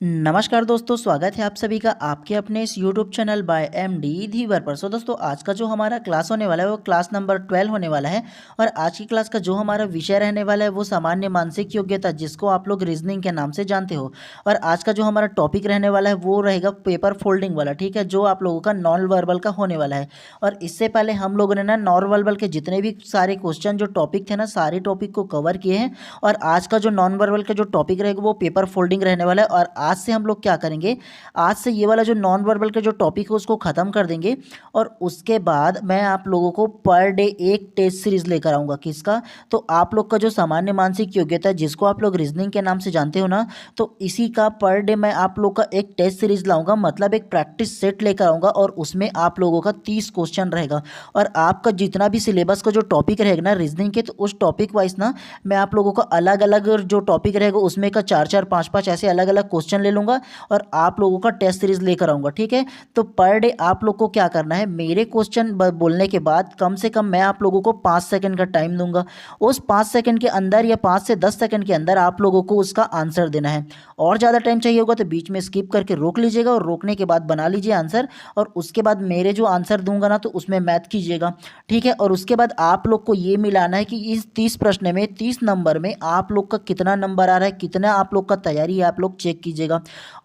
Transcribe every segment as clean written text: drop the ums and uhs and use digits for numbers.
नमस्कार दोस्तों, स्वागत है आप सभी का आपके अपने इस यूट्यूब चैनल बाय एमडी धीवर पर। दोस्तों, आज का जो हमारा क्लास होने वाला है वो क्लास नंबर 12 होने वाला है। और आज की क्लास का जो हमारा विषय रहने वाला है वो सामान्य मानसिक योग्यता, जिसको आप लोग रीजनिंग के नाम से जानते हो। और आज का जो हमारा टॉपिक रहने वाला है वो रहेगा पेपर फोल्डिंग वाला, ठीक है, जो आप लोगों का नॉन वर्बल का होने वाला है। और इससे पहले हम लोगों ने ना नॉन वर्बल के जितने भी सारे क्वेश्चन जो टॉपिक थे ना, सारे टॉपिक को कवर किए हैं। और आज का जो नॉन वर्बल का जो टॉपिक रहेगा वो पेपर फोल्डिंग रहने वाला है। और आज से हम लोग क्या करेंगे, आज से ये वाला जो नॉन वर्बल का जो टॉपिक है उसको ख़त्म कर देंगे। और उसके बाद मैं आप लोगों को पर डे एक टेस्ट सीरीज लेकर आऊँगा। किसका? तो आप लोग का जो सामान्य मानसिक योग्यता है, जिसको आप लोग रीजनिंग के नाम से जानते हो ना, तो इसी का पर डे मैं आप लोग का एक टेस्ट सीरीज लाऊंगा, मतलब एक प्रैक्टिस सेट लेकर आऊँगा। और उसमें आप लोगों का 30 क्वेश्चन रहेगा। और आपका जितना भी सिलेबस का जो टॉपिक रहेगा ना रीजनिंग के, तो उस टॉपिक वाइज ना मैं आप लोगों का अलग अलग जो टॉपिक रहेगा उसमें का 4-4, 5-5 ऐसे अलग अलग क्वेश्चन ले लूँगा और आप लोगों का टेस्ट सीरीज लेकर आऊँगा, ठीक है। तो पर डे आप लोग को क्या करना है, मेरे क्वेश्चन बोलने के बाद कम से कम मैं आप लोगों को 5 सेकंड का टाइम दूंगा। उस 5 सेकंड के अंदर या 5 से 10 सेकंड के अंदर आप लोगों को उसका आंसर देना है। और ज़्यादा टाइम चाहिए होगा तो बीच में स्किप करके रोक लीजिएगा और रोकने के बाद बना लीजिए आंसर। और उसके बाद मेरे जो आंसर दूंगा ना, तो उसमें मैथ कीजिएगा, ठीक है। और उसके बाद आप लोग को ये मिलाना है कि इस 30 प्रश्न में 30 नंबर में आप लोग का कितना नंबर आ रहा है, कितना आप लोग का तैयारी है, आप लोग चेक कीजिएगा।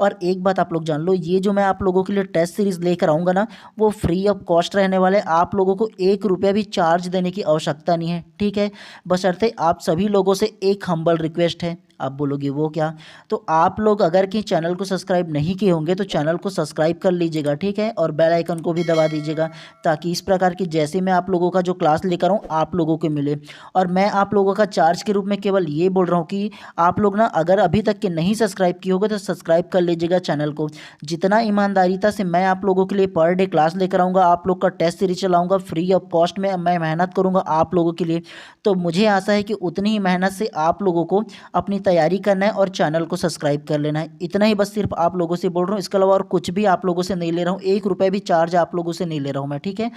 और एक बात आप लोग जान लो, ये जो मैं आप लोगों के लिए टेस्ट सीरीज लेकर आऊँगा ना, वो फ्री ऑफ कॉस्ट रहने वाले। आप लोगों को 1 रुपया भी चार्ज देने की आवश्यकता नहीं है, ठीक है। बशर्ते आप सभी लोगों से एक हम्बल रिक्वेस्ट है। आप बोलोगे वो क्या? तो आप लोग अगर कि चैनल को सब्सक्राइब नहीं किए होंगे तो चैनल को सब्सक्राइब कर लीजिएगा, ठीक है। और बेल आइकन को भी दबा दीजिएगा, ताकि इस प्रकार की जैसे मैं आप लोगों का जो क्लास लेकर आऊँ आप लोगों को मिले। और मैं आप लोगों का चार्ज के रूप में केवल ये बोल रहा हूँ कि आप लोग ना अगर अभी तक के नहीं सब्सक्राइब किए होगे तो सब्सक्राइब कर लीजिएगा चैनल को। जितना ईमानदारीता से मैं आप लोगों के लिए पर डे क्लास लेकर आऊँगा, आप लोग का टेस्ट सीरीज चलाऊँगा फ्री ऑफ कॉस्ट में, मैं मेहनत करूँगा आप लोगों के लिए। तो मुझे आशा है कि उतनी ही मेहनत से आप लोगों को अपनी तैयारी करना है और चैनल को सब्सक्राइब कर लेना है। इतना ही बस सिर्फ आप लोगों से बोल रहा हूँ, इसके अलावा और कुछ भी आप लोगों से नहीं ले रहा हूँ। 1 रुपये भी चार्ज आप लोगों से नहीं ले रहा हूँ मैं, ठीक है।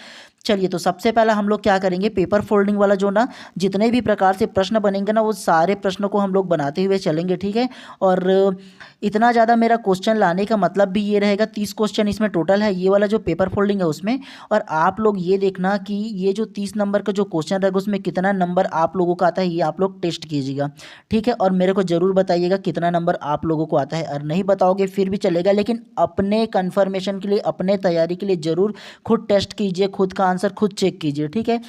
चलिए, तो सबसे पहला हम लोग क्या करेंगे, पेपर फोल्डिंग वाला जो ना जितने भी प्रकार से प्रश्न बनेंगे ना, वो सारे प्रश्नों को हम लोग बनाते हुए चलेंगे, ठीक है। और इतना ज़्यादा मेरा क्वेश्चन लाने का मतलब भी ये रहेगा, 30 क्वेश्चन इसमें टोटल है, ये वाला जो पेपर फोल्डिंग है उसमें। और आप लोग ये देखना कि ये जो 30 नंबर का जो क्वेश्चन रहेगा उसमें कितना नंबर आप लोगों का आता है, ये आप लोग टेस्ट कीजिएगा, ठीक है। और मेरे को ज़रूर बताइएगा कितना नंबर आप लोगों को आता है। और नहीं बताओगे फिर भी चलेगा, लेकिन अपने कन्फर्मेशन के लिए, अपने तैयारी के लिए ज़रूर खुद टेस्ट कीजिए, खुद का आंसर खुद चेक कीजिए, ठीक है।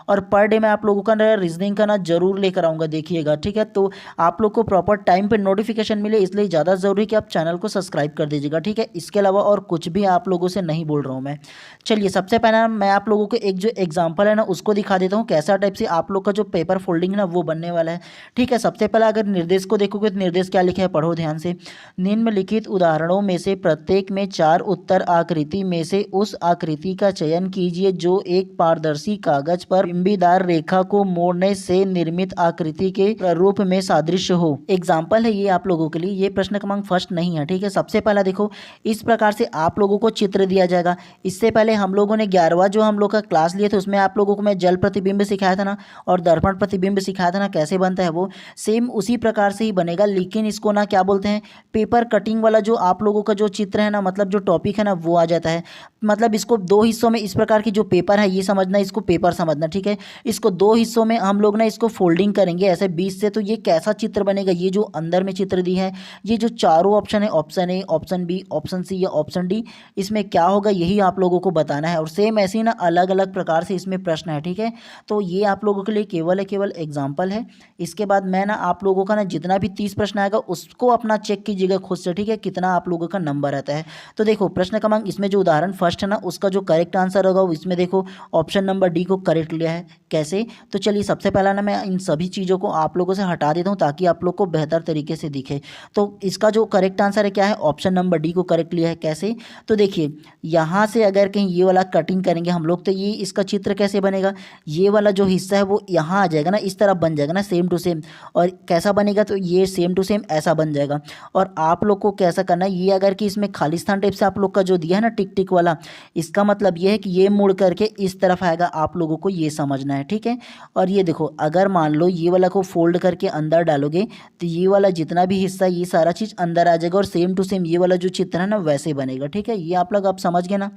और पर डे मैं आप लोगों का रीजनिंग का ना जरूर लेकर आऊँगा, देखिएगा, ठीक है। तो आप लोग को प्रॉपर टाइम पे नोटिफिकेशन मिले, इसलिए ज़्यादा ज़रूरी कि आप चैनल को सब्सक्राइब कर दीजिएगा, ठीक है। इसके अलावा और कुछ भी आप लोगों से नहीं बोल रहा हूँ मैं। चलिए, सबसे पहले मैं आप लोगों को एक जो एग्जाम्पल है ना उसको दिखा देता हूँ, कैसा टाइप से आप लोग का जो पेपर फोल्डिंग है ना वो बनने वाला है, ठीक है। सबसे पहले अगर निर्देश को देखोगे तो निर्देश क्या लिखा है, पढ़ो ध्यान से। निम्नलिखित उदाहरणों में से प्रत्येक में 4 उत्तर आकृति में से उस आकृति का चयन कीजिए जो एक पारदर्शी कागज पर बिंबीदार रेखा को मोड़ने से निर्मित आकृति के रूप में सादृश्य हो। एग्जाम्पल है ये आप लोगों के लिए, ये प्रश्न क्रमांक फर्स्ट नहीं है, ठीक है। सबसे पहला देखो, इस प्रकार से आप लोगों को चित्र दिया जाएगा। इससे पहले हम लोगों ने 11वां जो हम लोग का क्लास लिए थे उसमें आप लोगों को मैं जल प्रतिबिंब सिखाया था ना, और दर्पण प्रतिबिंब सिखाया था ना, कैसे बनता है वो सेम उसी प्रकार से ही बनेगा। लेकिन इसको ना क्या बोलते हैं, पेपर कटिंग वाला जो आप लोगों का जो चित्र है ना, मतलब जो टॉपिक है ना वो आ जाता है। मतलब इसको 2 हिस्सों में, इस प्रकार की जो पेपर है ये समझना, इसको पेपर समझना, ठीक है। इसको 2 हिस्सों में हम लोग ना इसको फोल्डिंग करेंगे ऐसे बीच से। तो ये कैसा चित्र बनेगा, ये जो अंदर में चित्र दी है, ये जो चारों ऑप्शन है, option A, option B, option C या ऑप्शन डी, इसमें क्या होगा यही आप लोगों को बताना है। और सेम ऐसे ही ना अलग अलग प्रकार से इसमें प्रश्न है, ठीक है। तो ये आप लोगों के लिए केवल एग्जाम्पल है। इसके बाद मैं ना आप लोगों का ना जितना भी 30 प्रश्न आएगा उसको अपना चेक कीजिएगा खुद से, ठीक है, कितना आप लोगों का नंबर आता है। तो देखो, प्रश्न क्रमांक इसमें जो उदाहरण फर्स्ट है ना उसका जो करेक्ट आंसर होगा इसमें देखो ऑप्शन नंबर डी को करेक्ट लिया है। कैसे? तो चलिए, सबसे पहला ना मैं इन सभी चीज़ों को आप लोगों से हटा देता हूँ ताकि आप लोग को बेहतर तरीके से दिखे। तो इसका जो करेक्ट आंसर है क्या है, ऑप्शन नंबर डी को करेक्ट लिया है। कैसे? तो देखिए, यहाँ से अगर कहीं ये वाला कटिंग करेंगे हम लोग तो ये इसका चित्र कैसे बनेगा, ये वाला जो हिस्सा है वो यहाँ आ जाएगा ना, इस तरह बन जाएगा ना, सेम टू सेम। और कैसा बनेगा, तो ये सेम टू सेम ऐसा बन जाएगा। और आप लोग को कैसा करना है, ये अगर कि इसमें खालिस्तान टाइप से आप लोग का जो दिया है ना टिक टिक वाला, इसका मतलब ये है कि ये मुड़ करके इस तरफ आएगा, आप लोगों को ये समझना है, ठीक है। और ये देखो, अगर मान लो ये वाला को फोल्ड करके अंदर डालोगे तो ये वाला जितना भी हिस्सा, ये सारा चीज़ अंदर आ जाएगा और सेम टू सेम ये वाला जो चित्र है ना वैसे बनेगा, ठीक है। ये आप लोग अब समझ गए ना।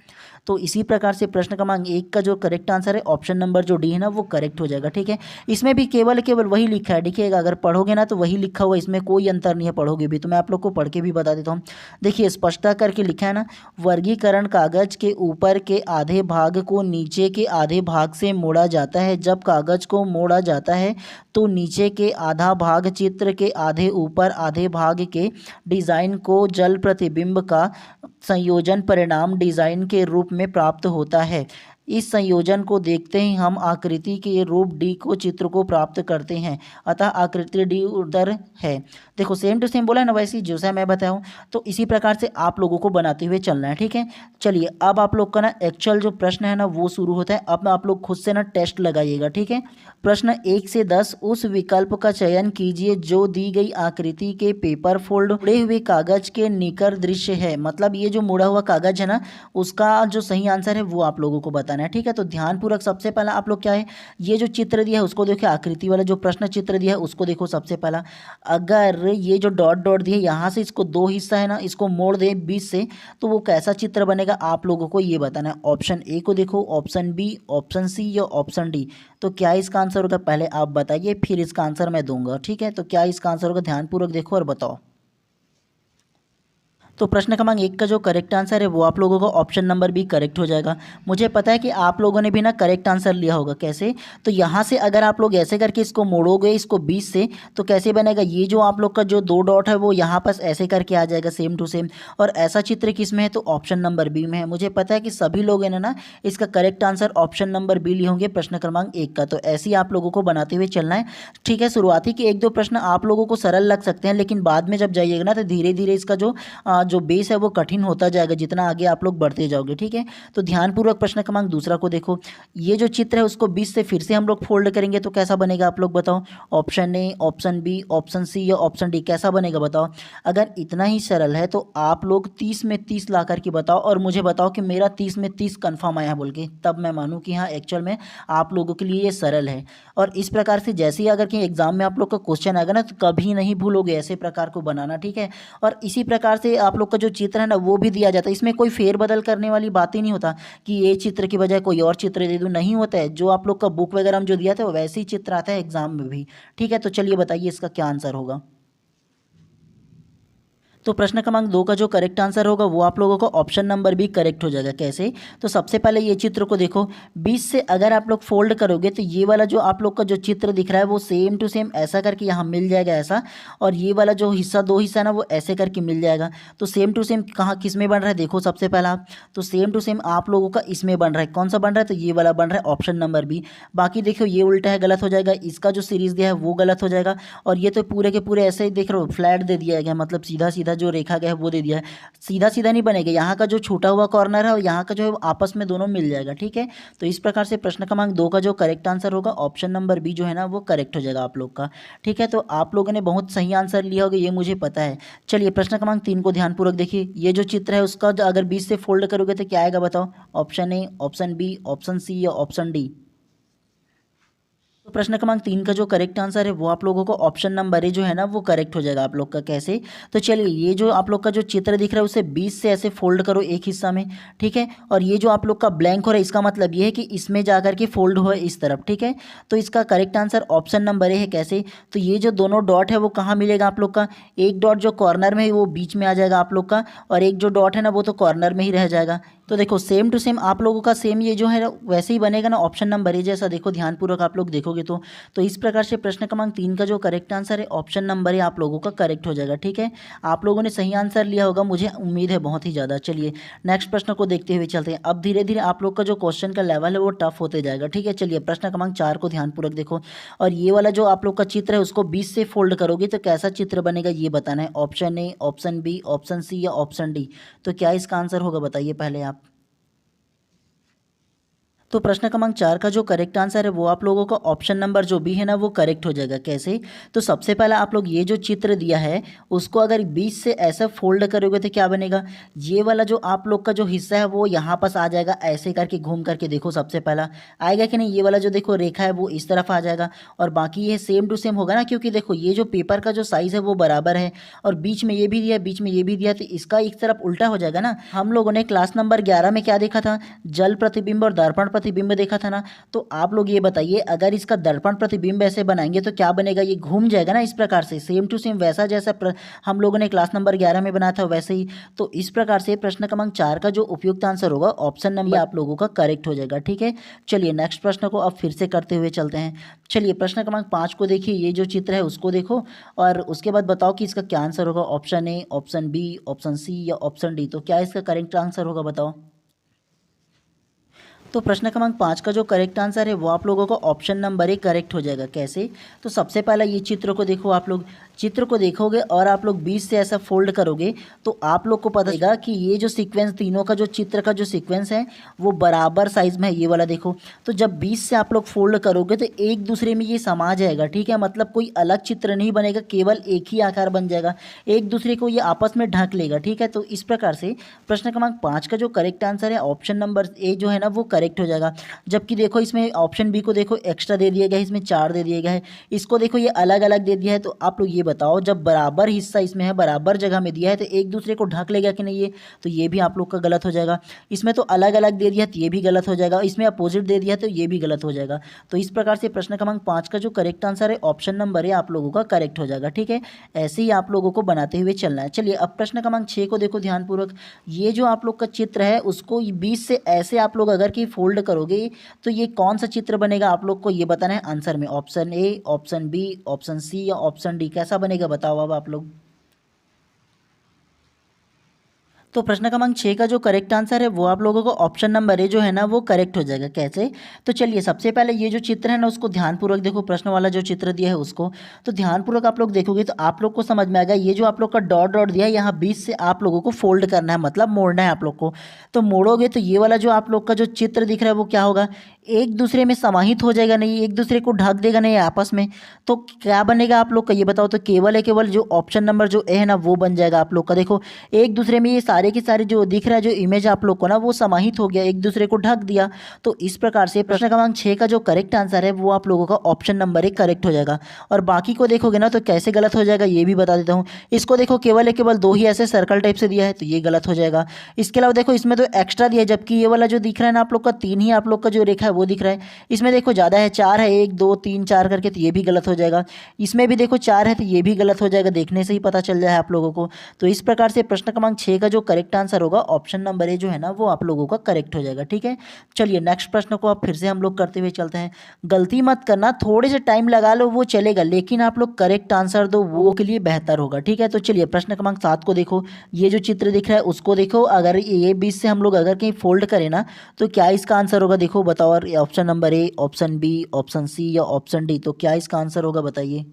तो इसी प्रकार से प्रश्न क्रमांक 1 का जो करेक्ट आंसर है ऑप्शन नंबर जो डी है ना वो करेक्ट हो जाएगा, ठीक है। इसमें भी केवल केवल वही लिखा है, देखिएगा अगर पढ़ोगे ना तो वही लिखा हुआ, इसमें कोई अंतर नहीं है पढ़ोगे भी। तो मैं आप लोग को पढ़ के भी बता देता हूँ। देखिए स्पष्टता करके लिखा है ना, वर्गीकरण कागज के ऊपर के आधे भाग को नीचे के आधे भाग से मोड़ा जाता है। जब कागज को मोड़ा जाता है तो नीचे के आधा भाग चित्र के आधे ऊपर आधे भाग के डिज़ाइन को जल प्रतिबिंब का संयोजन परिणाम डिज़ाइन के रूप में प्राप्त होता है। इस संयोजन को देखते ही हम आकृति के रूप डी को चित्र को प्राप्त करते हैं, अतः आकृति डी उधर है। देखो सेम टू सेम बोला है ना, वैसे जैसा मैं बताऊँ। तो इसी प्रकार से आप लोगों को बनाते हुए चलना है, ठीक है। चलिए अब आप लोग का ना एक्चुअल जो प्रश्न है ना वो शुरू होता है। अब आप लोग खुद से ना टेस्ट लगाइएगा, ठीक है। प्रश्न 1 से 10, उस विकल्प का चयन कीजिए जो दी गई आकृति के पेपर फोल्ड मुड़े हुए कागज के निकर दृश्य है। मतलब ये जो मुड़ा हुआ कागज है ना उसका जो सही आंसर है वो आप लोगों को बताना है, ठीक है। तो ध्यानपूर्वक सबसे पहला आप लोग क्या है, ये जो चित्र दिया है उसको देखिए, आकृति वाला जो प्रश्न चित्र दिया है उसको देखो सबसे पहला। अगर ये जो डॉट डॉट दिया है यहाँ से इसको दो हिस्सा है ना, इसको मोड़ दे बीच से, तो वो कैसा चित्र बनेगा आप लोगों को ये बताना है। ऑप्शन ए को देखो, ऑप्शन बी, ऑप्शन सी या ऑप्शन डी। तो क्या इसका आंसर होगा पहले आप बताइए, फिर इसका आंसर मैं दूंगा, ठीक है। तो क्या इसका आंसर होगा, ध्यानपूर्वक देखो और बताओ। तो प्रश्न क्रमांक 1 का जो करेक्ट आंसर है वो आप लोगों का ऑप्शन नंबर बी करेक्ट हो जाएगा। मुझे पता है कि आप लोगों ने भी ना करेक्ट आंसर लिया होगा। कैसे, तो यहाँ से अगर आप लोग ऐसे करके इसको मोड़ोगे इसको बीच से, तो कैसे बनेगा, ये जो आप लोग का जो दो डॉट है वो यहाँ पास ऐसे करके आ जाएगा सेम टू सेम। और ऐसा चित्र किस में है, तो ऑप्शन नंबर बी में है। मुझे पता है कि सभी लोग हैं ना इसका correct answer option number B लिए होंगे प्रश्न क्रमांक 1 का। तो ऐसे ही आप लोगों को बनाते हुए चलना है, ठीक है। शुरुआती के 1-2 प्रश्न आप लोगों को सरल लग सकते हैं, लेकिन बाद में जब जाइएगा ना तो धीरे धीरे इसका जो बेस है वो कठिन होता जाएगा जितना आगे आप लोग बढ़ते जाओगे, ठीक है। तो ध्यानपूर्वक प्रश्न क्रमांक दूसरा को देखो। ये जो चित्र है उसको बीच से फिर से हम लोग फोल्ड करेंगे तो कैसा बनेगा आप लोग बताओ। Option A, option B, option C या ऑप्शन डी, कैसा बनेगा बताओ। अगर इतना ही सरल है तो आप लोग 30 में 30 ला करके बताओ और मुझे बताओ कि मेरा 30 में 30 कन्फर्म आया बोल के, तब मैं मानूँ कि हाँ एक्चुअल में आप लोगों के लिए ये सरल है। और इस प्रकार से जैसे ही अगर कि एग्जाम में आप लोग का क्वेश्चन आएगा ना तो कभी नहीं भूलोगे ऐसे प्रकार को बनाना, ठीक है। और इसी प्रकार से आप लोग का जो चित्र है ना वो भी दिया जाता है, इसमें कोई फेरबदल करने वाली बात ही नहीं होता कि ये चित्र की बजाय कोई और चित्र दे दूं, नहीं होता है। जो आप लोग का बुक वगैरह में जो दिया था वो वैसे ही चित्र आता है एग्जाम में भी, ठीक है। तो चलिए बताइए इसका क्या आंसर होगा। तो प्रश्न क्रमांक 2 का जो करेक्ट आंसर होगा वो आप लोगों का ऑप्शन नंबर बी करेक्ट हो जाएगा। कैसे, तो सबसे पहले ये चित्र को देखो, बीच से अगर आप लोग फोल्ड करोगे तो ये वाला जो आप लोग का जो चित्र दिख रहा है वो सेम टू सेम ऐसा करके यहाँ मिल जाएगा ऐसा, और ये वाला जो हिस्सा दो हिस्सा ना वो ऐसे करके मिल जाएगा। तो सेम टू सेम कहाँ किस में बन रहा है देखो सबसे पहला, तो सेम टू सेम आप लोगों का इसमें बन रहा है। कौन सा बन रहा है, तो ये वाला बन रहा है ऑप्शन नंबर बी। बाकी देखो ये उल्टा है, गलत हो जाएगा, इसका जो सीरीज दिया है वो गलत हो जाएगा, और ये तो पूरे के पूरे ऐसे ही देख रहे हो फ्लैट दे दिया गया, मतलब सीधा सीधा जो रेखा गया है वो दे दिया है। सीधा सीधा नहीं बनेगा, यहाँ का जो छूटा हुआ कॉर्नर है और यहाँ का जो है आपस में दोनों मिल जाएगा, ठीक है। तो इस प्रकार से प्रश्न क्रमांक 2 का जो करेक्ट आंसर होगा ऑप्शन नंबर बी जो है ना वो करेक्ट हो जाएगा आप लोग का, ठीक है। तो आप लोगों ने बहुत सही आंसर लिया होगा ये मुझे पता है। चलिए प्रश्न क्रमांक 3 को ध्यानपूर्वक देखिए। ये जो चित्र है उसका अगर बीच से फोल्ड करोगे तो क्या आएगा बताओ। Option A, option B, option C या ऑप्शन डी। तो प्रश्न क्रमांक 3 का जो करेक्ट आंसर है वो आप लोगों को ऑप्शन नंबर ए जो है ना वो करेक्ट हो जाएगा आप लोग का। कैसे, तो चलिए ये जो आप लोग का जो चित्र दिख रहा है उसे 20 से ऐसे फोल्ड करो एक हिस्सा में, ठीक है। और ये जो आप लोग का ब्लैंक हो रहा है इसका मतलब ये है कि इसमें जाकर के फोल्ड हो इस तरफ, ठीक है। तो इसका करेक्ट आंसर ऑप्शन नंबर ए है। कैसे, तो ये जो दोनों डॉट है वो कहाँ मिलेगा आप लोग का, एक डॉट जो कॉर्नर में है वो बीच में आ जाएगा आप लोग का, और एक जो डॉट है ना वो तो कॉर्नर में ही रह जाएगा। तो देखो सेम टू सेम आप लोगों का सेम ये जो है वैसे ही बनेगा ना ऑप्शन नंबर ए जैसा। देखो ध्यानपूर्वक आप लोग देखोगे तो इस प्रकार से प्रश्न क्रमांक 3 का जो करेक्ट आंसर है ऑप्शन नंबर ए आप लोगों का करेक्ट हो जाएगा, ठीक है। आप लोगों ने सही आंसर लिया होगा मुझे उम्मीद है बहुत ही ज़्यादा। चलिए नेक्स्ट प्रश्न को देखते हुए चलते हैं। अब धीरे धीरे आप लोग का जो क्वेश्चन का लेवल है वो टफ होते जाएगा, ठीक है। चलिए प्रश्न क्रमांक 4 को ध्यानपूर्वक देखो, और ये वाला जो आप लोग का चित्र है उसको 20 से फोल्ड करोगे तो कैसा चित्र बनेगा ये बताना है। Option A, option B, option C या ऑप्शन डी। तो क्या इसका आंसर होगा बताइए पहले आप। तो प्रश्न क्रमांक 4 का जो करेक्ट आंसर है वो आप लोगों का ऑप्शन नंबर जो बी है ना वो करेक्ट हो जाएगा। कैसे? तो सबसे पहला आप लोग ये जो चित्र दिया है उसको अगर बीच से ऐसा फोल्ड करोगे तो क्या बनेगा, ये वाला जो आप लोग का जो हिस्सा है वो यहाँ पास आ जाएगा, ऐसे करके घूम करके देखो सबसे पहला आएगा कि नहीं, ये वाला जो देखो रेखा है वो इस तरफ आ जाएगा और बाकी ये सेम टू सेम होगा ना, क्योंकि देखो ये जो पेपर का जो साइज़ है वो बराबर है और बीच में ये भी दिया बीच में ये भी दिया, तो इसका एक तरफ उल्टा हो जाएगा ना। हम लोगों ने क्लास नंबर 11 में क्या देखा था, जल प्रतिबिंब और दर्पण प्रतिबिंब देखा था ना। तो आप लोग ये बताइए अगर इसका दर्पण प्रतिबिंब ऐसे बनाएंगे तो क्या बनेगा, ये घूम जाएगा ना इस प्रकार से, सेम टू सेम वैसा जैसा हम लोगों ने क्लास नंबर 11 में बनाया था वैसे ही। तो इस प्रकार से प्रश्न क्रमांक 4 का जो उपयुक्त आंसर होगा ऑप्शन नंबर आप लोगों का करेक्ट हो जाएगा। ठीक है, चलिए नेक्स्ट प्रश्न को अब फिर से करते हुए चलते हैं। चलिए प्रश्न क्रमांक 5 को देखिए, ये जो चित्र है उसको देखो और उसके बाद बताओ कि इसका क्या आंसर होगा, option A, option B, option C या ऑप्शन डी। तो क्या इसका करेक्ट आंसर होगा बताओ। तो प्रश्न क्रमांक 5 का जो करेक्ट आंसर है वो आप लोगों को ऑप्शन नंबर ए करेक्ट हो जाएगा। कैसे? तो सबसे पहला ये चित्र को देखो, आप लोग चित्र को देखोगे और आप लोग बीच से ऐसा फोल्ड करोगे तो आप लोग को पता चलेगा कि ये जो सीक्वेंस तीनों का जो चित्र का जो सीक्वेंस है वो बराबर साइज में है, ये वाला देखो। तो जब बीच से आप लोग फोल्ड करोगे तो एक दूसरे में ये समा जाएगा। ठीक है, मतलब कोई अलग चित्र नहीं बनेगा, केवल एक ही आकार बन जाएगा, एक दूसरे को ये आपस में ढक लेगा। ठीक है, तो इस प्रकार से प्रश्न क्रमांक 5 का जो करेक्ट आंसर है ऑप्शन नंबर ए जो है ना वो करेक्ट हो जाएगा। जबकि देखो इसमें ऑप्शन बी को देखो एक्स्ट्रा दे दिया गया है, इसमें 4 दे दिया गया है, इसको देखो ये अलग अलग दे दिया है। तो आप लोग ये बताओ जब बराबर हिस्सा इसमें है, बराबर जगह में दिया है तो एक दूसरे को ढक लेगा कि नहीं, ये तो ये भी आप लोग का गलत हो जाएगा। इसमें तो अलग अलग दे दिया तो ये भी गलत हो जाएगा, इसमें अपोजिट दे दिया तो ये भी गलत हो जाएगा। तो इस प्रकार से प्रश्न क्रमांक 5 का जो करेक्ट आंसर है ऑप्शन नंबर ए आप लोगों का करेक्ट हो जाएगा। ठीक है, ऐसे ही आप लोगों को बनाते हुए चलना है। चलिए अब प्रश्न क्रमांक 6 को देखो ध्यानपूर्वक, ये जो आप लोग का चित्र है उसको बीच से ऐसे आप लोग अगर कि फोल्ड करोगे तो ये कौन सा चित्र बनेगा, आप लोग को ये बताना है आंसर में, option A, option B, option C या ऑप्शन डी, कैसा बनेगा बताओ अब आप लोग। तो प्रश्न क्रमांक 6 का जो करेक्ट आंसर है वो आप लोगों को ऑप्शन नंबर ए जो है ना वो करेक्ट हो जाएगा। कैसे? तो चलिए सबसे पहले ये जो चित्र है ना उसको ध्यानपूर्वक देखो, प्रश्न वाला जो चित्र दिया है उसको तो ध्यानपूर्वक आप लोग देखोगे तो आप लोग को समझ में आएगा, ये जो आप लोग का डॉट डॉट दिया है यहाँ बीच से आप लोगों को फोल्ड करना है, मतलब मोड़ना है आप लोग को। तो मोड़ोगे तो ये वाला जो आप लोग का जो चित्र दिख रहा है वो क्या होगा, एक दूसरे में समाहित हो जाएगा, नहीं एक दूसरे को ढक देगा नहीं आपस में। तो क्या बनेगा आप लोग का ये बताओ। तो केवल है केवल जो ऑप्शन नंबर जो ए है ना वो बन जाएगा आप लोग का। देखो एक दूसरे में ये सारे के सारे जो दिख रहा है जो इमेज आप लोग को ना वो समाहित हो गया, एक दूसरे को ढक दिया। तो इस प्रकार से प्रश्न क्रमांक 6 का जो करेक्ट आंसर है वो आप लोगों का ऑप्शन नंबर ए करेक्ट हो जाएगा। और बाकी को देखोगे ना तो कैसे गलत हो जाएगा ये भी बता देता हूँ। इसको देखो केवल है केवल 2 ही ऐसे सर्कल टाइप से दिया है तो ये गलत हो जाएगा। इसके अलावा देखो इसमें तो एक्स्ट्रा दिया है, जबकि ये वाला जो दिख रहा है ना आप लोग का 3 ही आप लोग का जो रेखा है वो दिख रहा है। इसमें देखो ज़्यादा है, 4 है, 1 2 3 4 करके, तो ये भी गलत हो जाएगा। इसमें भी देखो 4 है तो ये भी गलत हो जाएगा, देखने से ही पता चल जाए आप लोगों को। तो इस प्रकार से प्रश्न क्रमांक 6 का जो करेक्ट आंसर होगा ऑप्शन नंबर ए जो है ना वो आप लोगों का करेक्ट हो जाएगा। ठीक है, चलिए नेक्स्ट प्रश्न को अब फिर से हम लोग करते हुए चलते हैं। गलती मत करना, थोड़े से टाइम लगा लो वो चलेगा, लेकिन आप लोग करेक्ट आंसर दो वो के लिए बेहतर होगा। ठीक है, तो चलिए प्रश्न क्रमांक 7 को देखो, ये जो चित्र दिख रहा है उसको देखो, अगर ये बीच से हम लोग अगर कहीं फोल्ड करें ना तो क्या इसका आंसर होगा, देखो बताओ। और option number A, option B, option C या ऑप्शन डी, तो क्या इसका आंसर होगा बताइए।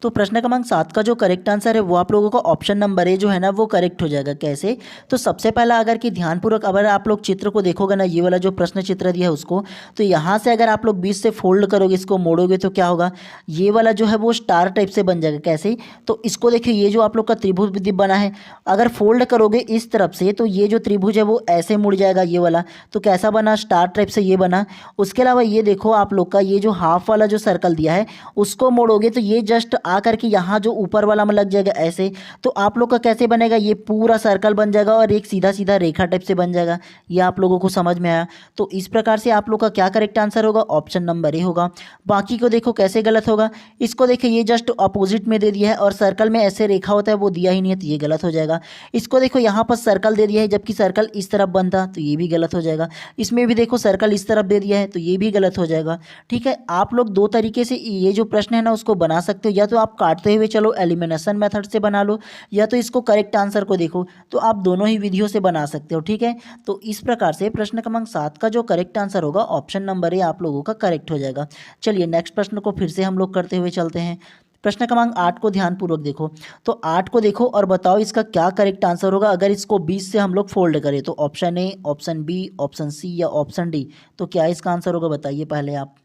तो प्रश्न क्रमांक 7 का जो करेक्ट आंसर है वो आप लोगों का ऑप्शन नंबर ए जो है ना वो करेक्ट हो जाएगा। कैसे? तो सबसे पहला अगर कि ध्यानपूर्वक अगर आप लोग चित्र को देखोगे ना, ये वाला जो प्रश्न चित्र दिया है उसको, तो यहाँ से अगर आप लोग बीच से फोल्ड करोगे, इसको मोड़ोगे तो क्या होगा, ये वाला जो है वो स्टार टाइप से बन जाएगा। कैसे? तो इसको देखिए, ये जो आप लोग का त्रिभुज बना है, अगर फोल्ड करोगे इस तरफ से तो ये जो त्रिभुज है वो ऐसे मुड़ जाएगा ये वाला, तो कैसा बना, स्टार टाइप से ये बना। उसके अलावा ये देखो आप लोग का ये जो हाफ वाला जो सर्कल दिया है उसको मोड़ोगे तो ये जस्ट आकर के यहाँ जो ऊपर वाला में लग जाएगा ऐसे। तो आप लोग का कैसे बनेगा, ये पूरा सर्कल बन जाएगा और एक सीधा सीधा रेखा टाइप से बन जाएगा। ये आप लोगों को समझ में आया। तो इस प्रकार से आप लोग का क्या करेक्ट आंसर होगा, ऑप्शन नंबर ए होगा। बाकी को देखो कैसे गलत होगा, इसको देखिए ये जस्ट अपोजिट में दे दिया है और सर्कल में ऐसे रेखा होता है वो दिया ही नहीं है तो ये गलत हो जाएगा। इसको देखो यहाँ पर सर्कल दे दिया है जबकि सर्कल इस तरफ बनता तो ये भी गलत हो जाएगा। इसमें भी देखो सर्कल इस तरफ दे दिया है तो ये भी गलत हो जाएगा। ठीक है, आप लोग दो तरीके से ये जो प्रश्न है ना उसको बना सकते हो, या तो आप काटते हुए चलो एलिमिनेशन मेथड से बना लो, या तो इसको करेक्ट आंसर को देखो, तो आप दोनों ही विधियों से बना सकते हो। ठीक है, तो इस प्रकार से प्रश्न क्रमांक 7 का जो करेक्ट आंसर होगा ऑप्शन नंबर ए आप लोगों का करेक्ट हो जाएगा। चलिए नेक्स्ट प्रश्न को फिर से हम लोग करते हुए चलते हैं। प्रश्न क्रमांक 8 को ध्यानपूर्वक देखो। तो 8 को देखो और बताओ इसका क्या करेक्ट आंसर होगा अगर इसको 20 से हम लोग फोल्ड करें। तो option A, option B, option C या ऑप्शन डी, तो क्या इसका आंसर होगा बताइए पहले आप।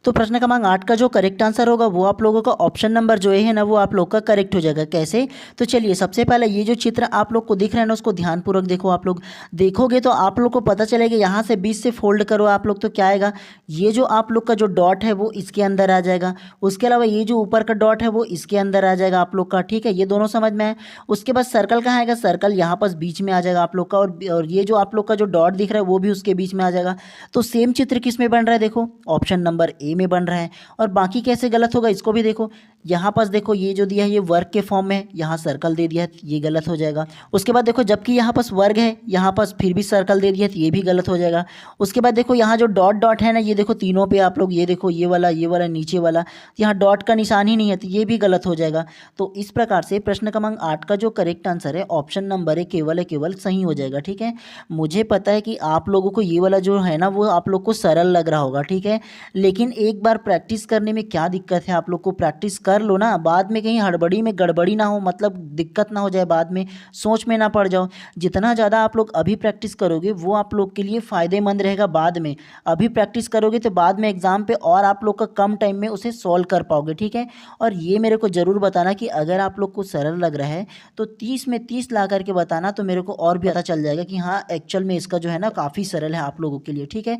तो प्रश्न क्रमांक 8 का जो करेक्ट आंसर होगा वो आप लोगों का ऑप्शन नंबर जो है ना वो आप लोग का करेक्ट हो जाएगा। कैसे? तो चलिए सबसे पहले ये जो चित्र आप लोग को दिख रहा है ना उसको ध्यानपूर्वक देखो। आप लोग देखोगे तो आप लोग को पता चलेगा यहाँ से 20 से फोल्ड करो आप लोग तो क्या आएगा, ये जो आप लोग का जो डॉट है वो इसके अंदर आ जाएगा। उसके अलावा ये जो ऊपर का डॉट है वो इसके अंदर आ जाएगा आप लोग का। ठीक है, ये दोनों समझ में आए। उसके बाद सर्कल कहाँ आएगा, सर्कल यहाँ पर बीच में आ जाएगा आप लोग का, और ये जो आप लोग का जो डॉट दिख रहा है वो भी उसके बीच में आ जाएगा। तो सेम चित्र किस में बन रहा है, देखो ऑप्शन नंबर ए में बन रहा है। और बाकी कैसे गलत होगा इसको भी देखो। यहाँ पास देखो ये जो दिया है ये वर्ग के फॉर्म में, यहाँ सर्कल दे दिया है, ये गलत हो जाएगा। उसके बाद देखो जबकि यहाँ पास वर्ग है यहाँ पास फिर भी सर्कल दे दिया है, तो ये भी गलत हो जाएगा। उसके बाद देखो यहाँ जो डॉट डॉट है ना, ये देखो तीनों पे आप लोग ये देखो, ये वाला नीचे वाला, यहाँ डॉट का निशान ही नहीं है, तो ये भी गलत हो जाएगा। तो इस प्रकार से प्रश्न क्रमांक 8 का जो करेक्ट आंसर है ऑप्शन नंबर ए केवल सही हो जाएगा। ठीक है, मुझे पता है कि आप लोगों को ये वाला जो है ना वो आप लोग को सरल लग रहा होगा। ठीक है, लेकिन एक बार प्रैक्टिस करने में क्या दिक्कत है, आप लोग को प्रैक्टिस कर लो ना, बाद में कहीं हड़बड़ी में गड़बड़ी ना हो, मतलब दिक्कत ना हो जाए, बाद में सोच में ना पड़ जाओ। जितना ज़्यादा आप लोग अभी प्रैक्टिस करोगे वो आप लोग के लिए फ़ायदेमंद रहेगा। बाद में अभी प्रैक्टिस करोगे तो बाद में एग्ज़ाम पे और आप लोग का कम टाइम में उसे सॉल्व कर पाओगे। ठीक है, और ये मेरे को ज़रूर बताना कि अगर आप लोग को सरल लग रहा है तो 30 में 30 ला करके बताना, तो मेरे को और भी पता चल जाएगा कि हाँ एक्चुअल में इसका जो है ना काफ़ी सरल है आप लोगों के लिए। ठीक है,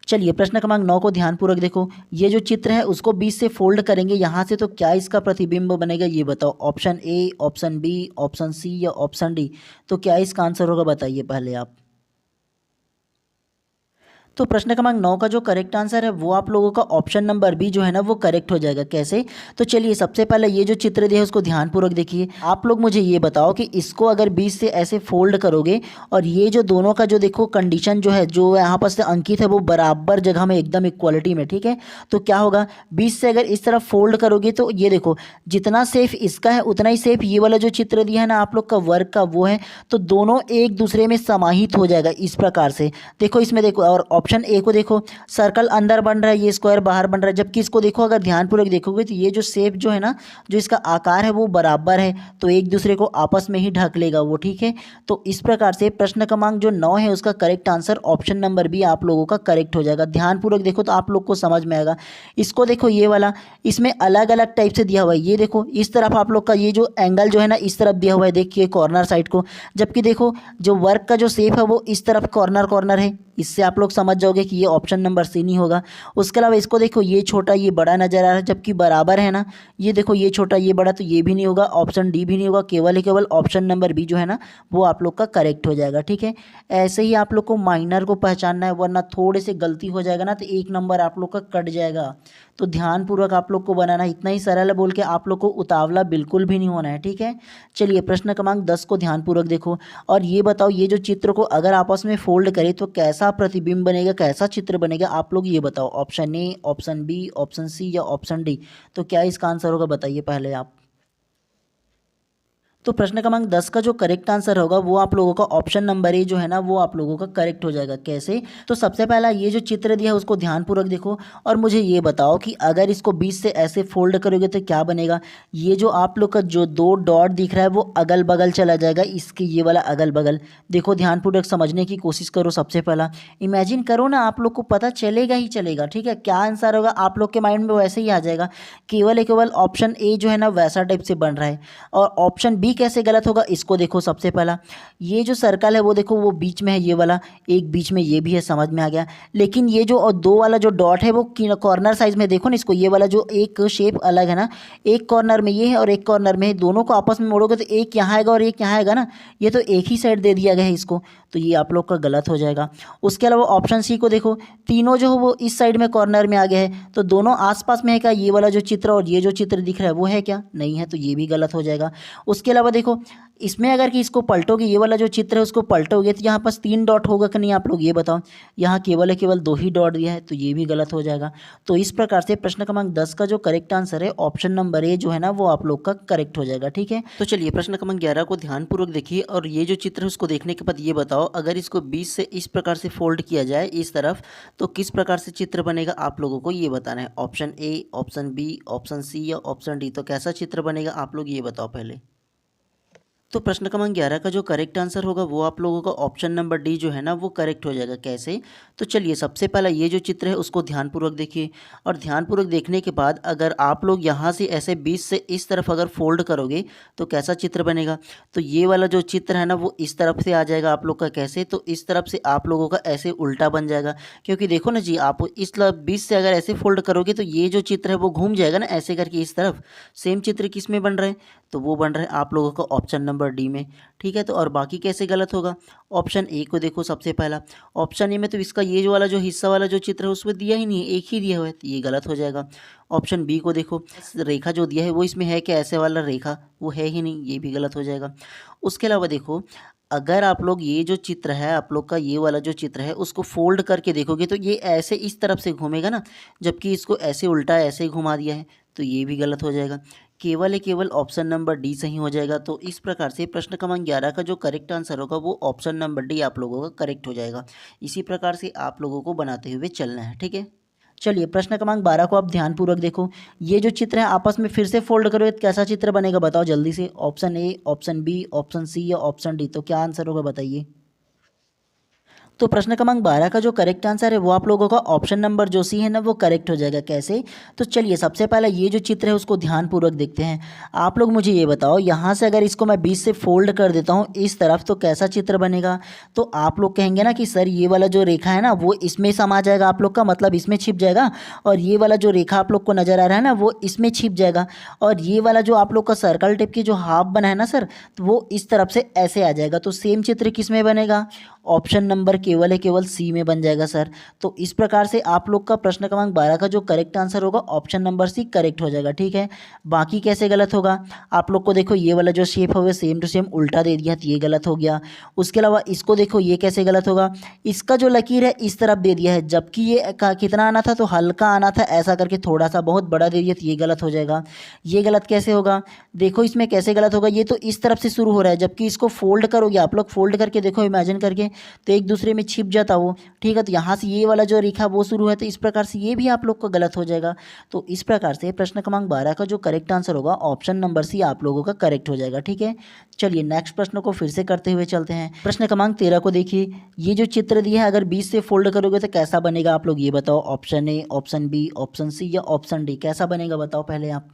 चलिए प्रश्न क्रमांक 9 को ध्यानपूर्वक देखो। ये जो चित्र है उसको 20 से फोल्ड करेंगे यहाँ से, तो क्या इसका प्रतिबिंब बनेगा ये बताओ। Option A, option B, option C या ऑप्शन डी, तो क्या इसका आंसर होगा बताइए पहले आप। तो प्रश्न क्रमांक 9 का जो करेक्ट आंसर है वो आप लोगों का ऑप्शन नंबर बी जो है ना वो करेक्ट हो जाएगा। कैसे? तो चलिए सबसे पहले ये जो चित्र दिया है उसको ध्यानपूर्वक देखिए। आप लोग मुझे ये बताओ कि इसको अगर 20 से ऐसे फोल्ड करोगे और ये जो दोनों का जो देखो कंडीशन जो है जो यहाँ पर से अंकित है वो बराबर जगह में एकदम इक्वालिटी में। ठीक है, तो क्या होगा 20 से अगर इस तरफ फोल्ड करोगे तो ये देखो जितना सेफ इसका है उतना ही सेफ ये वाला जो चित्र दिया है ना आप लोग का वर्ग का वो है, तो दोनों एक दूसरे में समाहित हो जाएगा इस प्रकार से। देखो इसमें देखो, और ऑप्शन ए को देखो सर्कल अंदर बन रहा है, ये स्क्वायर बाहर बन रहा है, जबकि इसको देखो अगर ध्यानपूर्वक देखोगे तो ये जो शेप जो है ना जो इसका आकार है वो बराबर है, तो एक दूसरे को आपस में ही ढक लेगा वो। ठीक है, तो इस प्रकार से प्रश्न क्रमांक जो 9 है उसका correct answer option number B आप लोगों का करेक्ट हो जाएगा। ध्यानपूर्वक देखो तो आप लोग को समझ में आएगा। इसको देखो ये वाला, इसमें अलग अलग टाइप से दिया हुआ है। ये देखो इस तरफ आप लोग का ये जो एंगल जो है ना इस तरफ दिया हुआ है, देखिए कॉर्नर साइड को, जबकि देखो जो वर्क का जो शेप है वो इस तरफ कॉर्नर कॉर्नर है। इससे आप लोग समझ जाओगे कि ये ऑप्शन नंबर सी नहीं होगा। उसके अलावा इसको देखो ये छोटा ये बड़ा नजर आ रहा है, जबकि बराबर है ना, ये देखो ये छोटा ये बड़ा, तो ये भी नहीं होगा, ऑप्शन डी भी नहीं होगा, केवल ऑप्शन नंबर बी जो है ना वो आप लोग का करेक्ट हो जाएगा। ठीक है, ऐसे ही आप लोग को माइनर को पहचानना है, वरना थोड़े से गलती हो जाएगा ना तो एक नंबर आप लोग का कट जाएगा। तो ध्यानपूर्वक आप लोग को बनाना, इतना ही सरल है बोल के आप लोग को उतावला बिल्कुल भी नहीं होना है। ठीक है, चलिए प्रश्न क्रमांक 10 को ध्यानपूर्वक देखो और ये बताओ ये जो चित्र को अगर आपस में फोल्ड करें तो कैसा प्रतिबिंब बनेगा, कैसा चित्र बनेगा, आप लोग ये बताओ। Option A, option B, option C या ऑप्शन डी, तो क्या इसका आंसर होगा बताइए पहले आप। तो प्रश्न क्रमांक 10 का जो करेक्ट आंसर होगा वो आप लोगों का ऑप्शन नंबर ए जो है ना वो आप लोगों का करेक्ट हो जाएगा। कैसे? तो सबसे पहला ये जो चित्र दिया है उसको ध्यानपूर्वक देखो और मुझे ये बताओ कि अगर इसको 20 से ऐसे फोल्ड करोगे तो क्या बनेगा। ये जो आप लोग का जो दो डॉट दिख रहा है वो अगल बगल चला जाएगा, इसके ये वाला अगल बगल। देखो ध्यानपूर्वक समझने की कोशिश करो। सबसे पहला इमेजिन करो ना, आप लोग को पता चलेगा ही चलेगा। ठीक है, क्या आंसर होगा आप लोग के माइंड में वैसे ही आ जाएगा। केवल ऑप्शन ए जो है ना वैसा टाइप से बन रहा है। और ऑप्शन बी कैसे गलत होगा इसको देखो। सबसे पहला ये जो सर्कल है वो देखो वो बीच में है, ये वाला एक बीच में ये भी है, समझ में आ गया। लेकिन ये जो दो वाला जो डॉट है वो कॉर्नर साइज में देखो ना इसको, ये वाला जो एक शेप अलग है ना, एक कॉर्नर में ये है और एक कॉर्नर में है, दोनों को आपस में मोड़ोगे तो एक यहाँ आएगा और एक यहाँ आएगा ना, ये तो एक ही साइड दे दिया गया है इसको, तो ये आप लोग का गलत हो जाएगा। उसके अलावा ऑप्शन सी को देखो, तीनों जो हो वो इस साइड में कॉर्नर में आ गया है, तो दोनों आसपास में है क्या, ये वाला जो चित्र और ये जो चित्र दिख रहा है वो है क्या, नहीं है, तो ये भी गलत हो जाएगा। उसके अलावा अलावा देखो इसमें अगर कि इसको पलटोगे, ये वाला जो चित्र है उसको पलटोगे तो यहाँ पास 3 डॉट होगा कि नहीं, आप लोग ये बताओ। यहाँ केवल 2 ही डॉट दिया है तो ये भी गलत हो जाएगा। तो इस प्रकार से प्रश्न क्रमांक 10 का जो करेक्ट आंसर है ऑप्शन नंबर ए जो है ना वो आप लोग का करेक्ट हो जाएगा। ठीक है, तो चलिए प्रश्न क्रमांक 11 को ध्यानपूर्वक देखिए और ये जो चित्र है उसको देखने के बाद ये बताओ, अगर इसको 20 से इस प्रकार से फोल्ड किया जाए इस तरफ तो किस प्रकार से चित्र बनेगा, आप लोगों को ये बताना है। Option A, option B, option C या ऑप्शन डी, तो कैसा चित्र बनेगा आप लोग ये बताओ पहले। तो प्रश्न क्रमांक 11 का जो करेक्ट आंसर होगा वो आप लोगों का ऑप्शन नंबर डी जो है ना वो करेक्ट हो जाएगा। कैसे, तो चलिए सबसे पहला ये जो चित्र है उसको ध्यानपूर्वक देखिए और ध्यानपूर्वक देखने के बाद अगर आप लोग यहाँ से ऐसे 20 से इस तरफ अगर फोल्ड करोगे तो कैसा चित्र बनेगा। तो ये वाला जो चित्र है ना वो इस तरफ से आ जाएगा आप लोग का। कैसे, तो इस तरफ से आप लोगों का ऐसे उल्टा बन जाएगा, क्योंकि देखो ना जी आप इस 20 से अगर ऐसे फोल्ड करोगे तो ये जो चित्र है वो घूम जाएगा ना ऐसे करके इस तरफ। सेम चित्र किस में बन रहा है, तो वो बन रहा है आप लोगों का ऑप्शन नंबर डी में। ठीक है, तो और बाकी कैसे गलत होगा। ऑप्शन ए को देखो सबसे पहला, ऑप्शन ए में तो इसका ये जो वाला जो हिस्सा वाला जो चित्र है उसमें दिया ही नहीं है, एक ही दिया हुआ है तो ये गलत हो जाएगा। ऑप्शन बी को देखो, रेखा जो दिया है वो इसमें है क्या, ऐसे वाला रेखा वो है ही नहीं, ये भी गलत हो जाएगा। उसके अलावा देखो अगर आप लोग ये जो चित्र है आप लोग का ये वाला जो चित्र है उसको फोल्ड करके देखोगे तो ये ऐसे इस तरफ से घूमेगा ना, जबकि इसको ऐसे उल्टा ऐसे ही घुमा दिया है तो ये भी गलत हो जाएगा। केवल ऑप्शन नंबर डी सही हो जाएगा। तो इस प्रकार से प्रश्न क्रमांक 11 का जो करेक्ट आंसर होगा वो ऑप्शन नंबर डी आप लोगों का करेक्ट हो जाएगा। इसी प्रकार से आप लोगों को बनाते हुए चलना है। ठीक है, चलिए प्रश्न क्रमांक 12 को आप ध्यानपूर्वक देखो। ये जो चित्र है आपस में फिर से फोल्ड करोगे तो कैसा चित्र बनेगा बताओ जल्दी से। Option A, option B, option C या ऑप्शन डी, तो क्या आंसर होगा बताइए। तो प्रश्न क्रमांक 12 का जो करेक्ट आंसर है वो आप लोगों का ऑप्शन नंबर जो सी है ना वो करेक्ट हो जाएगा। कैसे, तो चलिए सबसे पहले ये जो चित्र है उसको ध्यानपूर्वक देखते हैं। आप लोग मुझे ये बताओ यहाँ से अगर इसको मैं 20 से फोल्ड कर देता हूँ इस तरफ तो कैसा चित्र बनेगा। तो आप लोग कहेंगे ना कि सर ये वाला जो रेखा है ना वो इसमें समा जाएगा आप लोग का, मतलब इसमें छिप जाएगा, और ये वाला जो रेखा आप लोग को नज़र आ रहा है ना वो इसमें छिप जाएगा, और ये वाला जो आप लोग का सर्कल टाइप की जो हाफ बना है ना सर तो वो इस तरफ से ऐसे आ जाएगा। तो सेम चित्र किस में बनेगा, ऑप्शन नंबर केवल सी में बन जाएगा सर। तो इस प्रकार से आप लोग का प्रश्न क्रमांक 12 का जो करेक्ट आंसर होगा ऑप्शन नंबर सी करेक्ट हो जाएगा। ठीक है, बाकी कैसे गलत होगा आप लोग को देखो, ये वाला जो शेप है सेम टू सेम उल्टा दे दिया तो ये गलत हो गया। उसके अलावा इसको देखो ये कैसे गलत होगा, इसका जो लकीर है इस तरफ दे दिया है जबकि ये कितना आना था तो हल्का आना था, ऐसा करके थोड़ा सा बहुत बड़ा दे दिया तो ये गलत हो जाएगा। ये गलत कैसे होगा, देखो इसमें कैसे गलत होगा, ये तो इस तरफ से शुरू हो रहा है जबकि इसको फोल्ड करोगे आप लोग, फोल्ड करके देखो इमेजिन करके तो एक दूसरे में छिप जाता वो। ठीक है, तो यहाँ से ये वाला जो रेखा वो शुरू है तो इस प्रकार से ये भी आप लोग का गलत हो जाएगा। तो इस प्रकार से प्रश्न क्रमांक 12 का जो करेक्ट आंसर होगा ऑप्शन नंबर सी आप लोगों का करेक्ट हो जाएगा। ठीक है, चलिए नेक्स्ट प्रश्न को फिर से करते हुए चलते हैं। प्रश्न क्रमांक 13 को देखिए, ये जो चित्र दिया है अगर 20 से फोल्ड करोगे तो कैसा बनेगा आप लोग ये बताओ। Option A, option B, option C या ऑप्शन डी, कैसा बनेगा बताओ पहले आप।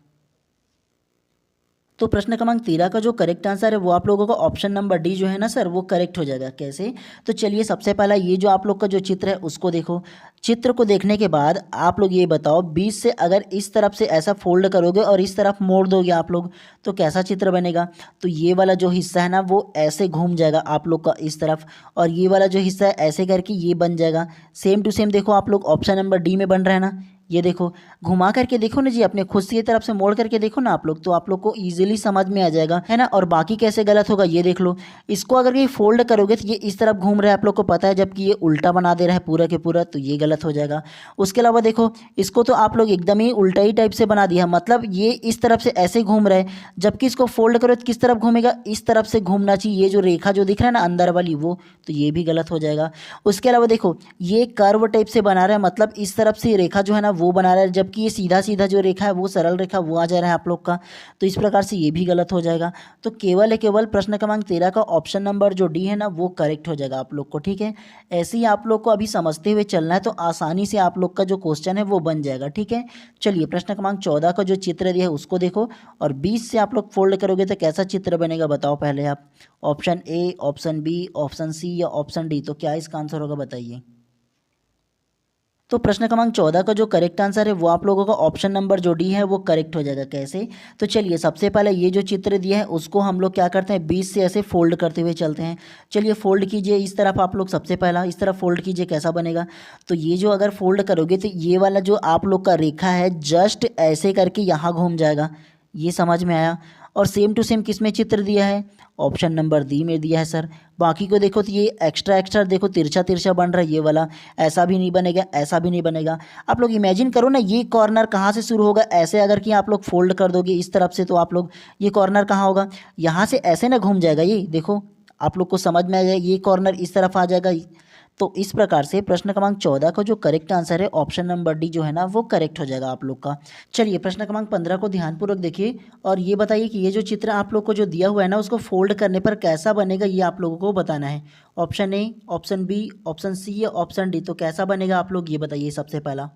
तो प्रश्न क्रमांक 13 का जो करेक्ट आंसर है वो आप लोगों का ऑप्शन नंबर डी जो है ना सर वो करेक्ट हो जाएगा। कैसे, तो चलिए सबसे पहला ये जो आप लोग का जो चित्र है उसको देखो। चित्र को देखने के बाद आप लोग ये बताओ 20 से अगर इस तरफ से ऐसा फोल्ड करोगे और इस तरफ मोड़ दोगे आप लोग तो कैसा चित्र बनेगा। तो ये वाला जो हिस्सा है ना वो ऐसे घूम जाएगा आप लोग का इस तरफ, और ये वाला जो हिस्सा है ऐसे करके ये बन जाएगा। सेम टू सेम देखो आप लोग ऑप्शन नंबर डी में बन रहा है ना, ये देखो घुमा करके देखो ना जी, अपने खुद से ये तरफ से मोड़ करके देखो ना आप लोग तो आप लोग को इजीली समझ में आ जाएगा है ना। और बाकी कैसे गलत होगा ये देख लो, इसको अगर ये फोल्ड करोगे तो ये इस तरफ घूम रहा है आप लोग को पता है, जबकि ये उल्टा बना दे रहा है पूरा के पूरा तो ये गलत हो जाएगा। उसके अलावा देखो इसको तो आप लोग एकदम ही उल्टा ही टाइप से बना दिया, मतलब ये इस तरफ से ऐसे घूम रहा है जबकि इसको फोल्ड करो तो किस तरफ घूमेगा, इस तरफ से घूमना चाहिए। ये जो रेखा जो दिख रहा है ना अंदर वाली वो, तो ये भी गलत हो जाएगा। उसके अलावा देखो ये कर्व टाइप से बना रहा है, मतलब इस तरफ से रेखा जो है ना वो बना रहा है जबकि ये सीधा सीधा जो रेखा है वो सरल रेखा वो आ जा रहा है आप लोग का, तो इस प्रकार से ये भी गलत हो जाएगा। तो केवल प्रश्न क्रमांक 13 का ऑप्शन नंबर जो डी है ना वो करेक्ट हो जाएगा आप लोग को। ठीक है, ऐसे ही आप लोग को अभी समझते हुए चलना है तो आसानी से आप लोग का जो क्वेश्चन है वो बन जाएगा। ठीक है, चलिए प्रश्न क्रमांक 14 का जो चित्र दिया है उसको देखो और 20 से आप लोग फोल्ड करोगे तो कैसा चित्र बनेगा बताओ पहले आप। Option A, option B, option C या ऑप्शन डी, तो क्या इसका आंसर होगा बताइए। तो प्रश्न क्रमांक 14 का जो करेक्ट आंसर है वो आप लोगों का ऑप्शन नंबर जो डी है वो करेक्ट हो जाएगा। कैसे, तो चलिए सबसे पहले ये जो चित्र दिया है उसको हम लोग क्या करते हैं 20 से ऐसे फोल्ड करते हुए चलते हैं। चलिए फोल्ड कीजिए इस तरफ आप लोग, सबसे पहला इस तरफ फोल्ड कीजिए कैसा बनेगा। तो ये जो अगर फोल्ड करोगे तो ये वाला जो आप लोग का रेखा है जस्ट ऐसे करके यहाँ घूम जाएगा, ये समझ में आया। और सेम टू सेम किस में चित्र दिया है, ऑप्शन नंबर डी में दिया है सर। बाकी को देखो तो ये एक्स्ट्रा एक्स्ट्रा देखो तिरछा तिरछा बन रहा है, ये वाला ऐसा भी नहीं बनेगा, ऐसा भी नहीं बनेगा। आप लोग इमेजिन करो ना, ये कॉर्नर कहाँ से शुरू होगा, ऐसे अगर कि आप लोग फोल्ड कर दोगे इस तरफ से तो आप लोग ये कॉर्नर कहाँ होगा, यहाँ से ऐसे ना घूम जाएगा, ये देखो आप लोग को समझ में आ जाएगा, ये कॉर्नर इस तरफ आ जाएगा। तो इस प्रकार से प्रश्न क्रमांक 14 का जो करेक्ट आंसर है ऑप्शन नंबर डी जो है ना वो करेक्ट हो जाएगा आप लोग का। चलिए प्रश्न क्रमांक 15 को ध्यानपूर्वक देखिए और ये बताइए कि ये जो चित्र आप लोग को जो दिया हुआ है ना उसको फोल्ड करने पर कैसा बनेगा, ये आप लोगों को बताना है। Option A, option B, option C या ऑप्शन डी, तो कैसा बनेगा आप लोग ये बताइए सबसे पहला।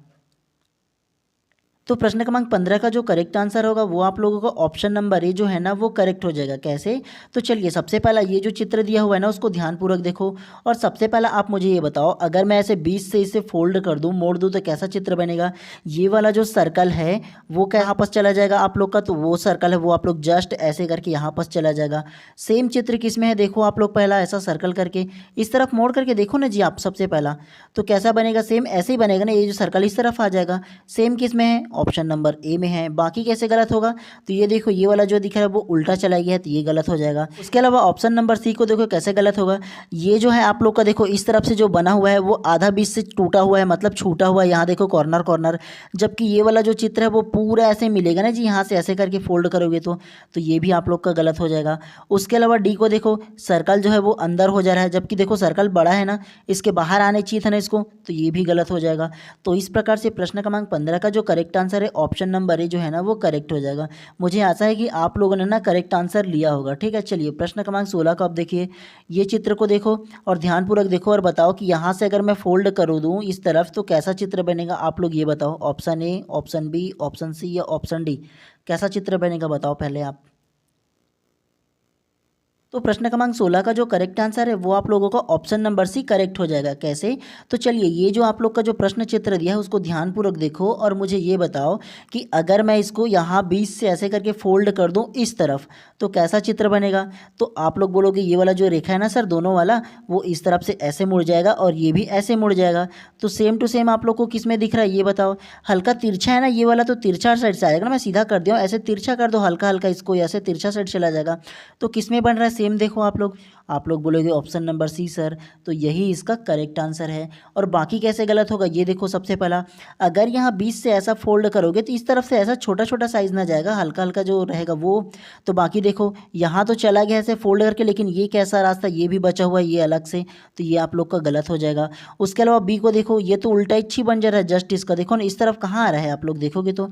तो प्रश्न क्रमांक 15 का जो करेक्ट आंसर होगा वो आप लोगों का ऑप्शन नंबर ए जो है ना वो करेक्ट हो जाएगा। कैसे, तो चलिए सबसे पहला ये जो चित्र दिया हुआ है ना उसको ध्यानपूर्वक देखो और सबसे पहला आप मुझे ये बताओ, अगर मैं ऐसे 20 से इसे फोल्ड कर दूं, मोड़ दूं, तो कैसा चित्र बनेगा। ये वाला जो सर्कल है वो क्या यहाँ पास चला जाएगा आप लोग का, तो वो सर्कल है वो आप लोग जस्ट ऐसे करके यहाँ पास चला जाएगा। सेम चित्र किस में है देखो आप लोग, पहला ऐसा सर्कल करके इस तरफ मोड़ करके देखो ना जी आप सबसे पहला, तो कैसा बनेगा, सेम ऐसे ही बनेगा ना, ये जो सर्कल इस तरफ आ जाएगा। सेम किस में है, ऑप्शन नंबर ए में है। बाकी कैसे गलत होगा, तो ये देखो ये वाला जो दिख रहा है वो उल्टा चला गया है, तो ये गलत हो जाएगा। उसके अलावा ऑप्शन नंबर सी को देखो कैसे गलत होगा, ये जो है आप लोग का देखो इस तरफ से जो बना हुआ है वो आधा बीच से टूटा हुआ है, मतलब छूटा हुआ है, यहाँ देखो कॉर्नर कॉर्नर, जबकि ये वाला जो चित्र है वो पूरा ऐसे मिलेगा ना जी, यहाँ से ऐसे करके फोल्ड करोगे तो ये भी आप लोग का गलत हो जाएगा। उसके अलावा डी को देखो, सर्कल जो है वो अंदर हो जा रहा है, जबकि देखो सर्कल बड़ा है ना, इसके बाहर आने चाहिए था ना इसको, तो ये भी गलत हो जाएगा। तो इस प्रकार से प्रश्न क्रमांक 15 का जो करेक्ट आंसर है ऑप्शन नंबर ए जो है ना वो करेक्ट हो जाएगा। मुझे आशा है कि आप लोगों ने ना करेक्ट आंसर लिया होगा। ठीक है, चलिए प्रश्न क्रमांक 16 को आप देखिए, ये चित्र को देखो और ध्यानपूर्वक देखो और बताओ कि यहाँ से अगर मैं फोल्ड कर दूँ इस तरफ तो कैसा चित्र बनेगा, आप लोग ये बताओ। Option A, option B, option C या ऑप्शन डी, कैसा चित्र बनेगा बताओ पहले आप। तो प्रश्न क्रमांक 16 का जो करेक्ट आंसर है वो आप लोगों का ऑप्शन नंबर सी करेक्ट हो जाएगा। कैसे, तो चलिए ये जो आप लोग का जो प्रश्न चित्र दिया है उसको ध्यानपूर्वक देखो और मुझे ये बताओ कि अगर मैं इसको यहाँ 20 से ऐसे करके फोल्ड कर दूँ इस तरफ तो कैसा चित्र बनेगा। तो आप लोग बोलोगे ये वाला जो रेखा है ना सर दोनों वाला, वो इस तरफ से ऐसे मुड़ जाएगा और ये भी ऐसे मुड़ जाएगा। तो सेम टू सेम आप लोग को किस में दिख रहा है ये बताओ। हल्का तिरछा है ना ये वाला, तो तिरछा साइड से आएगा ना, मैं सीधा कर दिया हूँ, ऐसे तिरछा कर दो हल्का हल्का इसको, ऐसे तिरछा साइड चला जाएगा। तो किस में बन रहा है, सेम देखो आप लोग बोलोगे ऑप्शन नंबर सी सर, तो यही इसका करेक्ट आंसर है। और बाकी कैसे गलत होगा ये देखो, सबसे पहला अगर यहाँ 20 से ऐसा फोल्ड करोगे तो इस तरफ से ऐसा छोटा छोटा साइज ना जाएगा, हल्का हल्का जो रहेगा वो। तो बाकी देखो यहाँ तो चला गया ऐसे फोल्ड करके, लेकिन ये कैसा रास्ता ये भी बचा हुआ है ये अलग से, तो ये आप लोग का गलत हो जाएगा। उसके अलावा बी को देखो, ये तो उल्टा ही बन जा रहा है जस्ट इसका, देखो ना इस तरफ कहाँ आ रहा है आप लोग देखोगे तो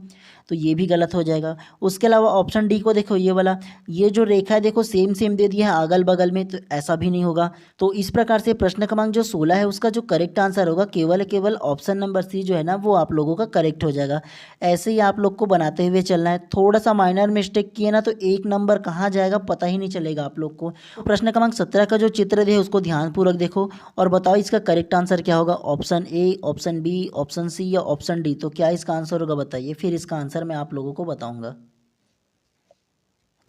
ये भी गलत हो जाएगा। उसके अलावा ऑप्शन डी को देखो, ये वाला ये जो रेखा है देखो सेम सेम दे दिया है अगल बगल में, तो ऐसा भी नहीं होगा। तो इस प्रकार से प्रश्न क्रमांक जो 16 है उसका जो करेक्ट आंसर होगा केवल ऑप्शन नंबर सी जो है ना वो आप लोगों का करेक्ट हो जाएगा। ऐसे ही आप लोग को बनाते हुए चलना है, थोड़ा सा माइनर मिस्टेक किए ना तो एक नंबर कहाँ जाएगा पता ही नहीं चलेगा आप लोग को। तो प्रश्न क्रमांक 17 का जो चित्र है उसको ध्यानपूर्वक देखो और बताओ इसका करेक्ट आंसर क्या होगा। Option A, option B, option C या ऑप्शन डी, तो क्या इसका आंसर होगा बताइए, फिर इसका आंसर मैं आप लोगों को बताऊंगा।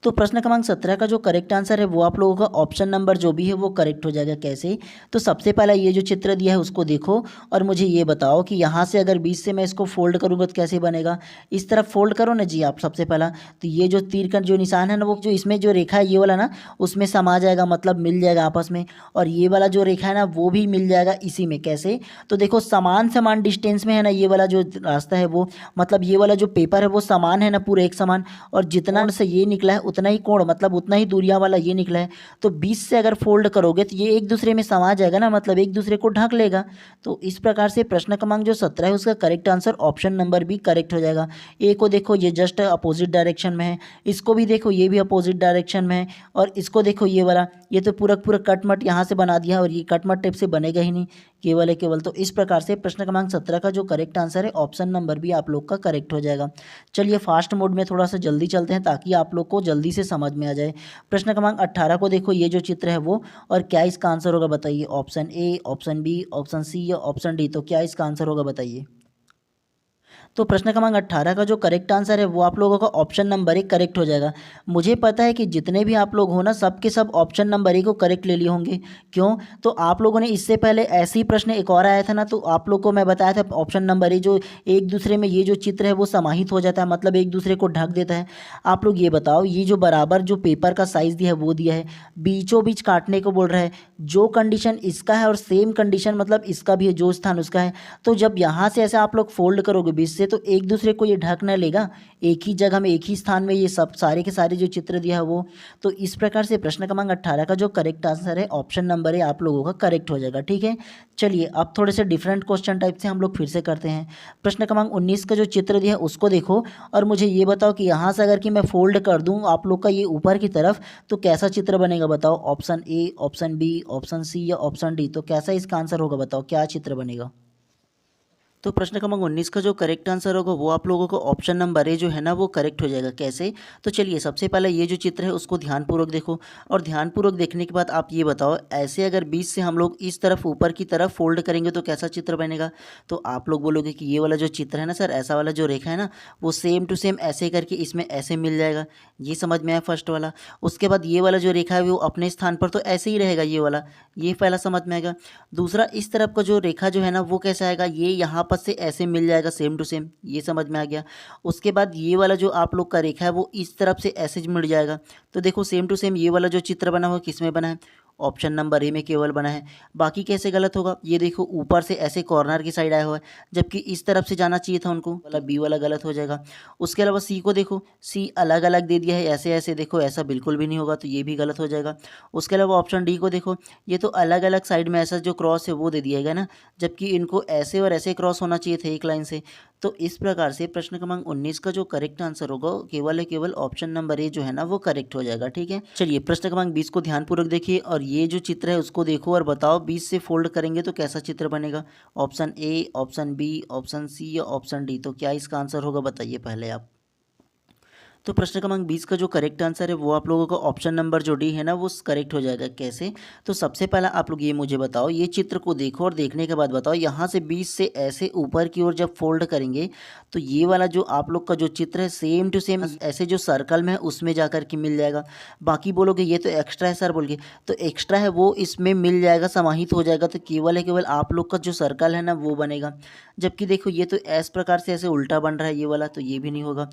तो प्रश्न क्रमांक 17 का जो करेक्ट आंसर है वो आप लोगों का ऑप्शन नंबर जो भी है वो करेक्ट हो जाएगा। कैसे, तो सबसे पहला ये जो चित्र दिया है उसको देखो और मुझे ये बताओ कि यहाँ से अगर 20 से मैं इसको फोल्ड करूँगा तो कैसे बनेगा। इस तरफ फोल्ड करो ना जी आप सबसे पहला, तो ये जो तीर का जो निशान है ना वो जो इसमें जो रेखा है ये वाला ना उसमें समा जाएगा, मतलब मिल जाएगा आपस में, और ये वाला जो रेखा है ना वो भी मिल जाएगा इसी में। कैसे, तो देखो समान समान डिस्टेंस में है ना ये वाला जो रास्ता है वो, मतलब ये वाला जो पेपर है वो समान है ना पूरे एक समान, और जितना से ये निकला है उतना ही कोण मतलब उतना ही दूरियां वाला ये निकला है। तो 20 से अगर फोल्ड करोगे तो ये एक दूसरे में समा जाएगा ना, मतलब एक दूसरे को ढक लेगा। तो इस प्रकार से प्रश्न क्रमांक जो 17 है उसका correct answer option number B correct हो जाएगा। ए को देखो ये जस्ट अपोजिट डायरेक्शन में है, इसको भी देखो ये भी अपोजिट डायरेक्शन में है, और इसको देखो ये वाला ये तो पूरा पूरा कटमट यहाँ से बना दिया और ये कटमट टाइप से बनेगा ही नहीं, केवल है केवल। तो इस प्रकार से प्रश्न क्रमांक 17 का जो करेक्ट आंसर है ऑप्शन नंबर बी आप लोग का करेक्ट हो जाएगा। चलिए फास्ट मोड में थोड़ा सा जल्दी चलते हैं ताकि आप लोग को जल्दी से समझ में आ जाए। प्रश्न क्रमांक 18 को देखो, ये जो चित्र है वो, और क्या इसका आंसर होगा बताइए। Option A, option B, option C या ऑप्शन डी, तो क्या इसका आंसर होगा बताइए। तो प्रश्न क्रमांक 18 का जो करेक्ट आंसर है वो आप लोगों का ऑप्शन नंबर 1 करेक्ट हो जाएगा। मुझे पता है कि जितने भी आप लोग हो ना, सब के सब ऑप्शन नंबर 1 को करेक्ट ले लिए होंगे। क्यों? तो आप लोगों ने इससे पहले ऐसे ही प्रश्न एक और आया था ना, तो आप लोग को मैं बताया था ऑप्शन नंबर 1 जो एक दूसरे में ये जो चित्र है वो समाहित हो जाता है, मतलब एक दूसरे को ढक देता है। आप लोग ये बताओ, ये जो बराबर जो पेपर का साइज़ दिया है वो दिया है, बीचों बीच काटने को बोल रहा है, जो कंडीशन इसका है और सेम कंडीशन मतलब इसका भी है, जो स्थान उसका है। तो जब यहाँ से ऐसे आप लोग फोल्ड करोगे बीच से, तो एक दूसरे को ये ढक ना लेगा, एक ही जगह में एक ही स्थान में ये सब सारे के सारे जो चित्र दिया है वो। तो इस प्रकार से प्रश्न क्रमांक 18 का जो करेक्ट आंसर है ऑप्शन नंबर ए आप लोगों का करेक्ट हो जाएगा। ठीक है, चलिए अब थोड़े से डिफरेंट क्वेश्चन टाइप से हम लोग फिर से करते हैं। प्रश्न क्रमांक 19 का जो चित्र दिया है उसको देखो और मुझे ये बताओ कि यहाँ से अगर कि मैं फोल्ड कर दूँ आप लोग का ये ऊपर की तरफ, तो कैसा चित्र बनेगा बताओ। Option A, option B, option C या ऑप्शन डी, तो कैसा इसका आंसर होगा बताओ, क्या चित्र बनेगा। तो प्रश्न क्रमांक 19 का जो करेक्ट आंसर होगा वो आप लोगों को ऑप्शन नंबर ए जो है ना वो करेक्ट हो जाएगा। कैसे? तो चलिए सबसे पहले ये जो चित्र है उसको ध्यानपूर्वक देखो और ध्यानपूर्वक देखने के बाद आप ये बताओ, ऐसे अगर बीच से हम लोग इस तरफ ऊपर की तरफ फोल्ड करेंगे तो कैसा चित्र बनेगा। तो आप लोग बोलोगे कि ये वाला जो चित्र है ना सर, ऐसा वाला जो रेखा है ना वो सेम टू सेम ऐसे करके इसमें ऐसे मिल जाएगा। ये समझ में आया फर्स्ट वाला। उसके बाद ये वाला जो रेखा है वो अपने स्थान पर तो ऐसे ही रहेगा ये वाला, ये पहला समझ में आएगा। दूसरा, इस तरफ का जो रेखा जो है ना वो कैसा आएगा, ये यहाँ पर से ऐसे मिल जाएगा सेम टू सेम, ये समझ में आ गया। उसके बाद ये वाला जो आप लोग का रेखा है वो इस तरफ से ऐसे मिल जाएगा। तो देखो सेम टू सेम ये वाला जो चित्र बना हुआ किस में बना है, ऑप्शन नंबर ए में केवल बना है। बाकी कैसे गलत होगा, ये देखो ऊपर से ऐसे कॉर्नर की साइड आया हुआ है, जबकि इस तरफ से जाना चाहिए था उनको, वाला बी वाला गलत हो जाएगा। उसके अलावा सी को देखो, सी अलग अलग दे दिया है ऐसे ऐसे, देखो ऐसा बिल्कुल भी नहीं होगा, तो ये भी गलत हो जाएगा। उसके अलावा ऑप्शन डी को देखो, ये तो अलग अलग साइड में ऐसा जो क्रॉस है वो दे दिया गया ना, जबकि इनको ऐसे और ऐसे क्रॉस होना चाहिए थे एक लाइन से। तो इस प्रकार से प्रश्न क्रमांक 19 का जो करेक्ट आंसर होगा केवल है केवल ऑप्शन नंबर ए जो है ना वो करेक्ट हो जाएगा। ठीक है, चलिए प्रश्न क्रमांक 20 को ध्यानपूर्वक देखिए और ये जो चित्र है उसको देखो और बताओ 20 से फोल्ड करेंगे तो कैसा चित्र बनेगा। Option A, option B, option C या ऑप्शन डी, तो क्या इसका आंसर होगा बताइए पहले आप। तो प्रश्न क्रमांक 20 का जो करेक्ट आंसर है वो आप लोगों का ऑप्शन नंबर जो डी है ना वो करेक्ट हो जाएगा। कैसे? तो सबसे पहला आप लोग ये मुझे बताओ, ये चित्र को देखो और देखने के बाद बताओ यहाँ से 20 से ऐसे ऊपर की ओर जब फोल्ड करेंगे तो ये वाला जो आप लोग का जो चित्र है सेम टू सेम ऐसे जो सर्कल में है उसमें जा कर के मिल जाएगा। बाकी बोलोगे ये तो एक्स्ट्रा है सर बोल के, तो एक्स्ट्रा है वो इसमें मिल जाएगा, समाहित हो जाएगा, तो केवल है केवल आप लोग का जो सर्कल है ना वो बनेगा। जबकि देखो ये तो इस प्रकार से ऐसे उल्टा बन रहा है ये वाला, तो ये भी नहीं होगा।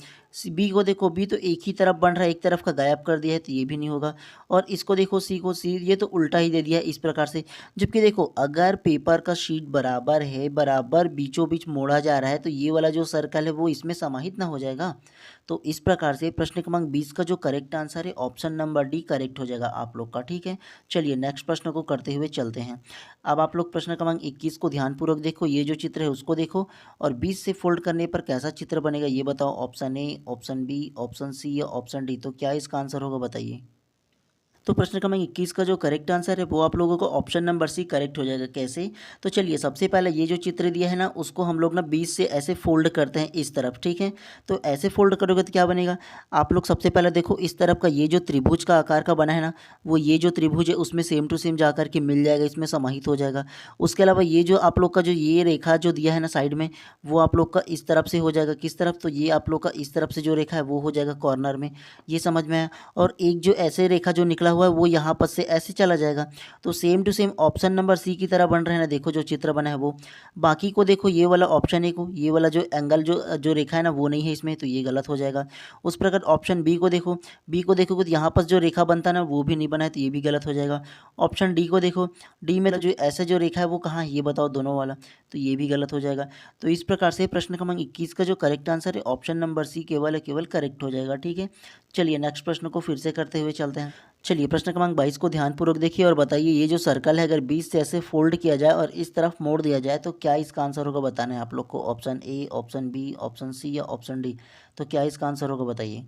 बी को देखो, बी तो एक ही तरफ बन रहा है, एक तरफ का गायब कर दिया है, तो ये भी नहीं होगा। और इसको देखो सी को, सी ये तो उल्टा ही दे दिया है इस प्रकार से। जबकि देखो अगर पेपर का शीट बराबर है, बराबर बीचों बीच मोड़ा जा रहा है, तो ये वाला जो सर्कल है वो इसमें समाहित ना हो जाएगा। तो इस प्रकार से प्रश्न क्रमांक 20 का जो करेक्ट आंसर है ऑप्शन नंबर डी करेक्ट हो जाएगा आप लोग का। ठीक है, चलिए नेक्स्ट प्रश्न को करते हुए चलते हैं। अब आप लोग प्रश्न क्रमांक 21 को ध्यानपूर्वक देखो, ये जो चित्र है उसको देखो और 20 से फोल्ड करने पर कैसा चित्र बनेगा ये बताओ। Option A, option B, option C या ऑप्शन डी, तो क्या इसका आंसर होगा बताइए। तो प्रश्न क्रमांक 21 का जो करेक्ट आंसर है वो आप लोगों को ऑप्शन नंबर सी करेक्ट हो जाएगा। कैसे? तो चलिए सबसे पहले ये जो चित्र दिया है ना उसको हम लोग ना 20 से ऐसे फोल्ड करते हैं इस तरफ। ठीक है, तो ऐसे फोल्ड करोगे तो क्या बनेगा, आप लोग सबसे पहले देखो इस तरफ का ये जो त्रिभुज का आकार का बना है ना, वो ये जो त्रिभुज है उसमें सेम टू सेम जा करके मिल जाएगा, इसमें समाहित हो जाएगा। उसके अलावा ये जो आप लोग का जो ये रेखा जो दिया है ना साइड में, वो आप लोग का इस तरफ से हो जाएगा। किस तरफ? तो ये आप लोग का इस तरफ से जो रेखा है वो हो जाएगा कॉर्नर में, ये समझ में आया। और एक जो ऐसे रेखा जो निकला हुआ है वो यहाँ पर से ऐसे चला जाएगा। तो same to same option number C की तरह बन रहे हैं ना, देखो जो चित्र बना है वो। बाकी को देखो, ये वाला ऑप्शन ए को, ये वाला जो एंगल जो जो रेखा है ना वो नहीं है इसमें, तो ये गलत हो जाएगा। उस प्रकार ऑप्शन बी को देखो, बी को देखोगे तो यहाँ पर जो रेखा बनता है ना वो भी नहीं बना है, तो ये भी गलत हो जाएगा। ऑप्शन डी को देखो, डी में जो ऐसे जो रेखा है वो कहाँ है ये बताओ, दोनों वाला, तो ये भी गलत हो जाएगा। तो इस प्रकार से प्रश्न क्रमांक 21 का जो करेक्ट आंसर है ऑप्शन नंबर सी केवल है केवल करेक्ट हो जाएगा। ठीक है, चलिए नेक्स्ट प्रश्न को फिर से करते हुए चलते हैं। चलिए प्रश्न क्रमांक 22 को ध्यानपूर्वक देखिए और बताइए, ये जो सर्कल है अगर 20 से ऐसे फोल्ड किया जाए और इस तरफ मोड़ दिया जाए तो क्या इसका आंसर होगा बताना है आप लोग को। Option A, option B, option C या ऑप्शन डी, तो क्या इसका आंसर होगा बताइए।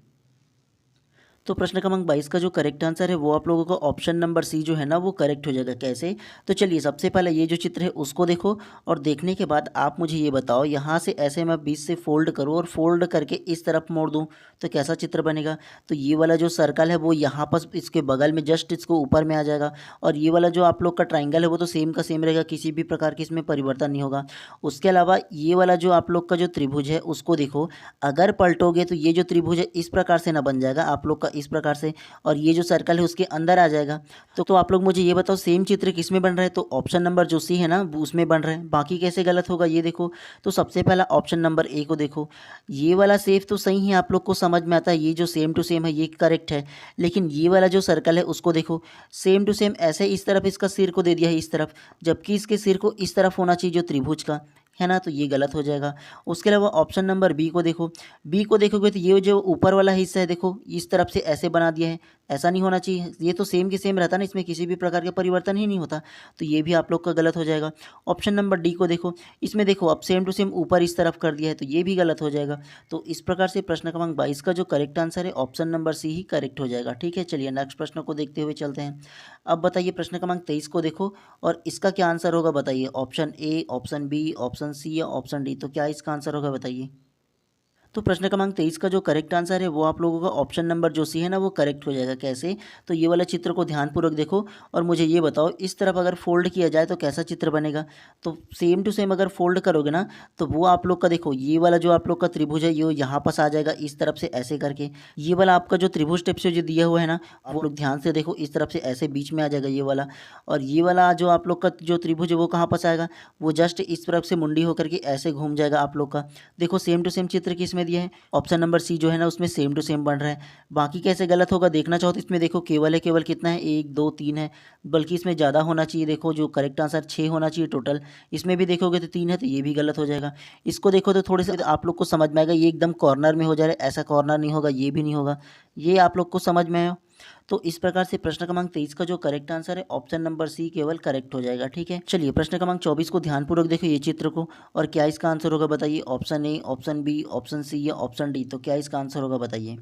तो प्रश्न क्रमांक 22 का जो करेक्ट आंसर है वो आप लोगों का ऑप्शन नंबर सी जो है ना वो करेक्ट हो जाएगा। कैसे? तो चलिए सबसे पहले ये जो चित्र है उसको देखो और देखने के बाद आप मुझे ये बताओ, यहाँ से ऐसे मैं बीच से फोल्ड करूँ और फोल्ड करके इस तरफ मोड़ दूँ तो कैसा चित्र बनेगा? तो ये वाला जो सर्कल है वो यहाँ पर इसके बगल में जस्ट इसको ऊपर में आ जाएगा और ये वाला जो आप लोग का ट्राइंगल है वो तो सेम का सेम रहेगा, किसी भी प्रकार की इसमें परिवर्तन नहीं होगा। उसके अलावा ये वाला जो आप लोग का जो त्रिभुज है उसको देखो, अगर पलटोगे तो ये जो त्रिभुज है इस प्रकार से ना बन जाएगा आप लोग का, इस प्रकार से, और ये जो सर्कल है उसके अंदर आ जाएगा। तो आप लोग मुझे ये बताओ सेम चित्र किस में बन रहा है? तो ऑप्शन नंबर जो सी है ना वो उसमें बन रहा है। बाकी कैसे गलत होगा ये देखो। तो सबसे पहला ऑप्शन नंबर ए को देखो, ये वाला सेफ तो सही है, आप लोग को समझ में आता है, ये जो सेम टू सेम है ये करेक्ट है। लेकिन ये वाला जो सर्कल है उसको देखो, सेम टू सेम ऐसे इस तरफ इसका सिर को दे दिया है इस तरफ, जबकि इसके सिर को इस तरफ होना चाहिए जो त्रिभुज का है ना, तो ये गलत हो जाएगा। उसके अलावा ऑप्शन नंबर बी को देखो, बी को देखोगे तो ये जो ऊपर वाला हिस्सा है देखो इस तरफ से ऐसे बना दिया है, ऐसा नहीं होना चाहिए, ये तो सेम के सेम रहता ना, इसमें किसी भी प्रकार का परिवर्तन ही नहीं होता, तो ये भी आप लोग का गलत हो जाएगा। ऑप्शन नंबर डी को देखो, इसमें देखो अब सेम टू सेम ऊपर इस तरफ कर दिया है, तो ये भी गलत हो जाएगा। तो इस प्रकार से प्रश्न क्रमांक 22 का जो करेक्ट आंसर है ऑप्शन नंबर सी ही करेक्ट हो जाएगा। ठीक है, चलिए नेक्स्ट प्रश्न को देखते हुए चलते हैं। अब बताइए प्रश्न क्रमांक 23 को देखो और इसका क्या आंसर होगा बताइए। Option A, option B, option C या ऑप्शन डी, तो क्या इसका आंसर होगा बताइए। तो प्रश्न क्रमांक 23 का जो करेक्ट आंसर है वो आप लोगों का ऑप्शन नंबर जो सी है ना वो करेक्ट हो जाएगा। कैसे? तो ये वाला चित्र को ध्यानपूर्वक देखो और मुझे ये बताओ, इस तरफ अगर फोल्ड किया जाए तो कैसा चित्र बनेगा? तो सेम टू सेम अगर फोल्ड करोगे ना तो वो आप लोग का देखो, ये वाला जो आप लोग का त्रिभुज है ये यहाँ पास आ जाएगा इस तरफ से ऐसे करके, ये वाला आपका जो त्रिभुज टाइप से जो दिया हुआ है ना आप लोग ध्यान से देखो, इस तरफ से ऐसे बीच में आ जाएगा ये वाला, और ये वाला जो आप लोग का जो त्रिभुज है वो कहाँ पास आएगा, वो जस्ट इस तरफ से मुंडी होकर के ऐसे घूम जाएगा आप लोग का। देखो सेम टू सेम चित्र किस में दिया है, ऑप्शन नंबर सी जो है ना उसमें सेम टू सेम बन रहा है। बाकी कैसे गलत होगा देखना चाहो तो इसमें देखो केवल है, केवल कितना है, 1 2 3 है, बल्कि इसमें ज़्यादा होना चाहिए, देखो जो करेक्ट आंसर 6 होना चाहिए टोटल, इसमें भी देखोगे तो 3 है, तो ये भी गलत हो जाएगा। इसको देखो तो थोड़े से आप लोग को समझ में आएगा, ये एकदम कॉर्नर में हो जा रहा है, ऐसा कॉर्नर नहीं होगा, ये भी नहीं होगा, ये आप लोग को समझ में आया। तो इस प्रकार से प्रश्न क्रमांक 23 का जो करेक्ट आंसर है ऑप्शन नंबर सी केवल करेक्ट हो जाएगा। ठीक है, चलिए प्रश्न क्रमांक 24 को ध्यानपूर्वक देखो ये चित्र को, और क्या इसका आंसर होगा बताइए। Option A, option B, option C या ऑप्शन डी, तो क्या इसका आंसर होगा बताइए।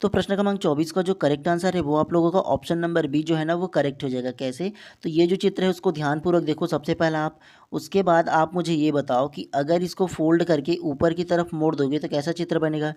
तो प्रश्न क्रमांक 24 का जो करेक्ट आंसर है वो आप लोगों का ऑप्शन नंबर बी जो है ना वो करेक्ट हो जाएगा। कैसे? तो ये जो चित्र है उसको ध्यानपूर्वक देखो सबसे पहला आप, उसके बाद आप मुझे ये बताओ कि अगर इसको फोल्ड करके ऊपर की तरफ मोड़ दोगे तो कैसा चित्र बनेगा।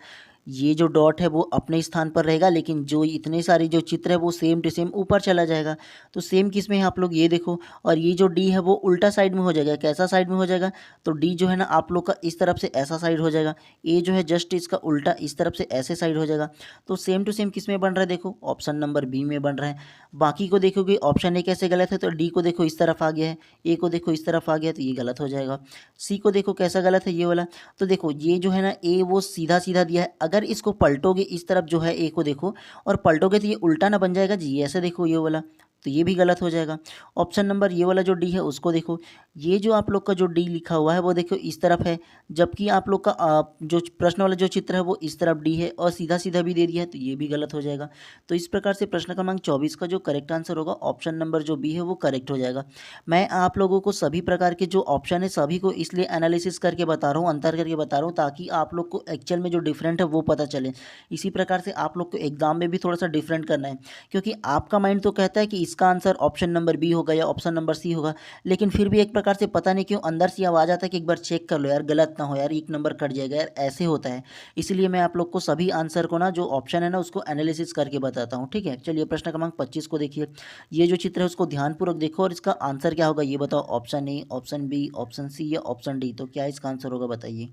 ये जो डॉट है वो अपने स्थान पर रहेगा, लेकिन जो इतने सारे जो चित्र है वो सेम टू सेम ऊपर चला जाएगा। तो सेम किस में है आप लोग ये देखो, और ये जो डी है वो उल्टा साइड में हो जाएगा। कैसा साइड में हो जाएगा? तो डी जो है ना आप लोग का इस तरफ से ऐसा साइड हो जाएगा, ए जो है जस्ट इसका उल्टा इस तरफ से ऐसे साइड हो जाएगा। तो सेम टू सेम किस में बन रहा है देखो, ऑप्शन नंबर बी में बन रहा है। बाकी को देखोगे ऑप्शन ए कैसे गलत है, तो डी को देखो इस तरफ आ गया है, ए को देखो इस तरफ आ गया, तो ये गलत हो जाएगा। सी को देखो कैसा गलत है ये वाला, तो देखो ये जो है ना ए वो सीधा सीधा दिया है, अगर इसको पलटोगे इस तरफ जो है ए को देखो और पलटोगे तो ये उल्टा ना बन जाएगा जी, ऐसे देखो ये वाला, तो ये भी गलत हो जाएगा। ऑप्शन नंबर ये वाला जो डी है उसको देखो, ये जो आप लोग का जो डी लिखा हुआ है वो देखो इस तरफ है, जबकि आप लोग का जो प्रश्न वाला जो चित्र है वो इस तरफ डी है और सीधा सीधा भी दे दिया है, तो ये भी गलत हो जाएगा। तो इस प्रकार से प्रश्न क्रमांक 24 का जो करेक्ट आंसर होगा ऑप्शन नंबर जो बी है वो करेक्ट हो जाएगा। मैं आप लोगों को सभी प्रकार के जो ऑप्शन है सभी को इसलिए एनालिसिस करके बता रहा हूँ, अंतर करके बता रहा हूँ, ताकि आप लोग को एक्चुअल में जो डिफरेंट है वो पता चले। इसी प्रकार से आप लोग को एग्जाम में भी थोड़ा सा डिफरेंट करना है, क्योंकि आपका माइंड तो कहता है कि इसका आंसर ऑप्शन नंबर बी होगा या ऑप्शन नंबर सी होगा, लेकिन फिर भी एक प्रकार से पता नहीं क्यों अंदर से आवाज़ आता है कि एक बार चेक कर लो यार, गलत ना हो यार, एक नंबर कट जाएगा यार, ऐसे होता है। इसलिए मैं आप लोग को सभी आंसर को ना जो ऑप्शन है ना उसको एनालिसिस करके बताता हूँ। ठीक है, चलिए प्रश्न क्रमांक 25 को देखिए, ये जो चित्र है उसको ध्यानपूर्वक देखो और इसका आंसर क्या होगा ये बताओ। Option A, option B, option C या ऑप्शन डी, तो क्या इसका आंसर होगा बताइए।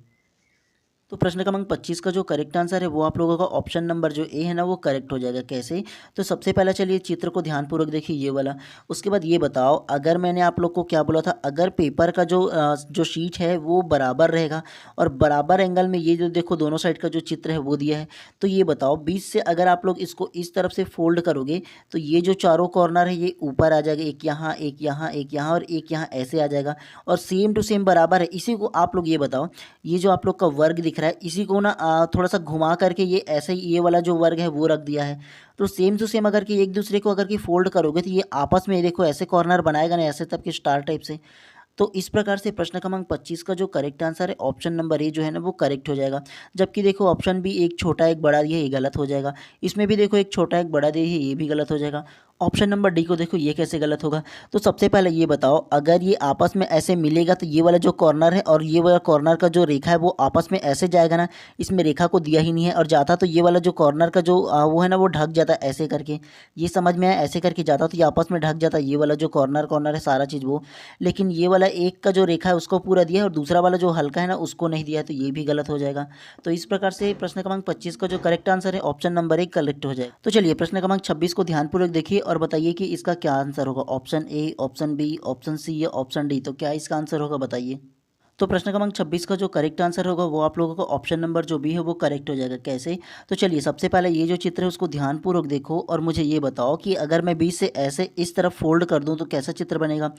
तो प्रश्न क्रमांक 25 का जो करेक्ट आंसर है वो आप लोगों का ऑप्शन नंबर जो ए है ना वो करेक्ट हो जाएगा। कैसे? तो सबसे पहला चलिए चित्र को ध्यानपूर्वक देखिए ये वाला, उसके बाद ये बताओ, अगर मैंने आप लोग को क्या बोला था, अगर पेपर का जो शीट है वो बराबर रहेगा और बराबर एंगल में ये जो देखो दोनों साइड का जो चित्र है वो दिया है, तो ये बताओ बीच से अगर आप लोग इसको इस तरफ से फोल्ड करोगे तो ये जो चारों कॉर्नर है ये ऊपर आ जाएगा, एक यहाँ, एक यहाँ, एक यहाँ और एक यहाँ ऐसे आ जाएगा, और सेम टू सेम बराबर है। इसी को आप लोग ये बताओ, ये जो आप लोग का वर्ग दिख रहा है इसी को ना थोड़ा सा घुमा करके ये ऐसे ही ये वाला जो वर्ग है वो रख दिया है, तो सेम टू सेम अगर कि एक दूसरे को अगर कि फोल्ड करोगे तो ये आपस में देखो ऐसे कॉर्नर बनाएगा ना, ऐसे तब के स्टार टाइप से, तो इस प्रकार से प्रश्न क्रमांक 25 का जो करेक्ट आंसर है ऑप्शन नंबर ए जो है ना वो करेक्ट हो जाएगा। जबकि देखो ऑप्शन बी एक छोटा एक बड़ा दिया है, ये गलत हो जाएगा। इसमें भी देखो एक छोटा एक बड़ा दिया है, ये भी गलत हो जाएगा। ऑप्शन नंबर डी को देखो ये कैसे गलत होगा। तो सबसे पहले ये बताओ, अगर ये आपस में ऐसे मिलेगा तो ये वाला जो कॉर्नर है और ये वाला कॉर्नर का जो रेखा है वो आपस में ऐसे जाएगा ना, इसमें रेखा को दिया ही नहीं है और जाता तो ये वाला जो कॉर्नर का जो वो है ना वो ढक जाता है ऐसे करके। ये समझ में आया, ऐसे करके जाता तो ये आपस में ढक जाता, ये वाला जो कॉर्नर कॉर्नर है सारा चीज़ वो। लेकिन ये वाला एक का जो रेखा है उसको पूरा दिया है और दूसरा वाला जो हल्का है ना उसको नहीं दिया है, तो ये भी गलत हो जाएगा। तो इस प्रकार से प्रश्न क्रमांक 25 का जो करेक्ट आंसर है ऑप्शन नंबर एक करेक्ट हो जाएगा। तो चलिए प्रश्न क्रमांक 26 को ध्यानपूर्वक देखिए और बताइए कि इसका क्या आंसर होगा। Option A, option B, option C या ऑप्शन डी, तो क्या इसका आंसर होगा बताइए। तो प्रश्न क्रमांक 26 का जो करेक्ट आंसर होगा वो आप लोगों को ऑप्शन नंबर जो भी है वो करेक्ट हो जाएगा। कैसे? तो चलिए सबसे पहले ये जो चित्र है उसको ध्यानपूर्वक देखो और मुझे ये बताओ कि अगर मैं बीच से ऐसे इस तरफ फोल्ड कर दूं तो कैसा चित्र बनेगा।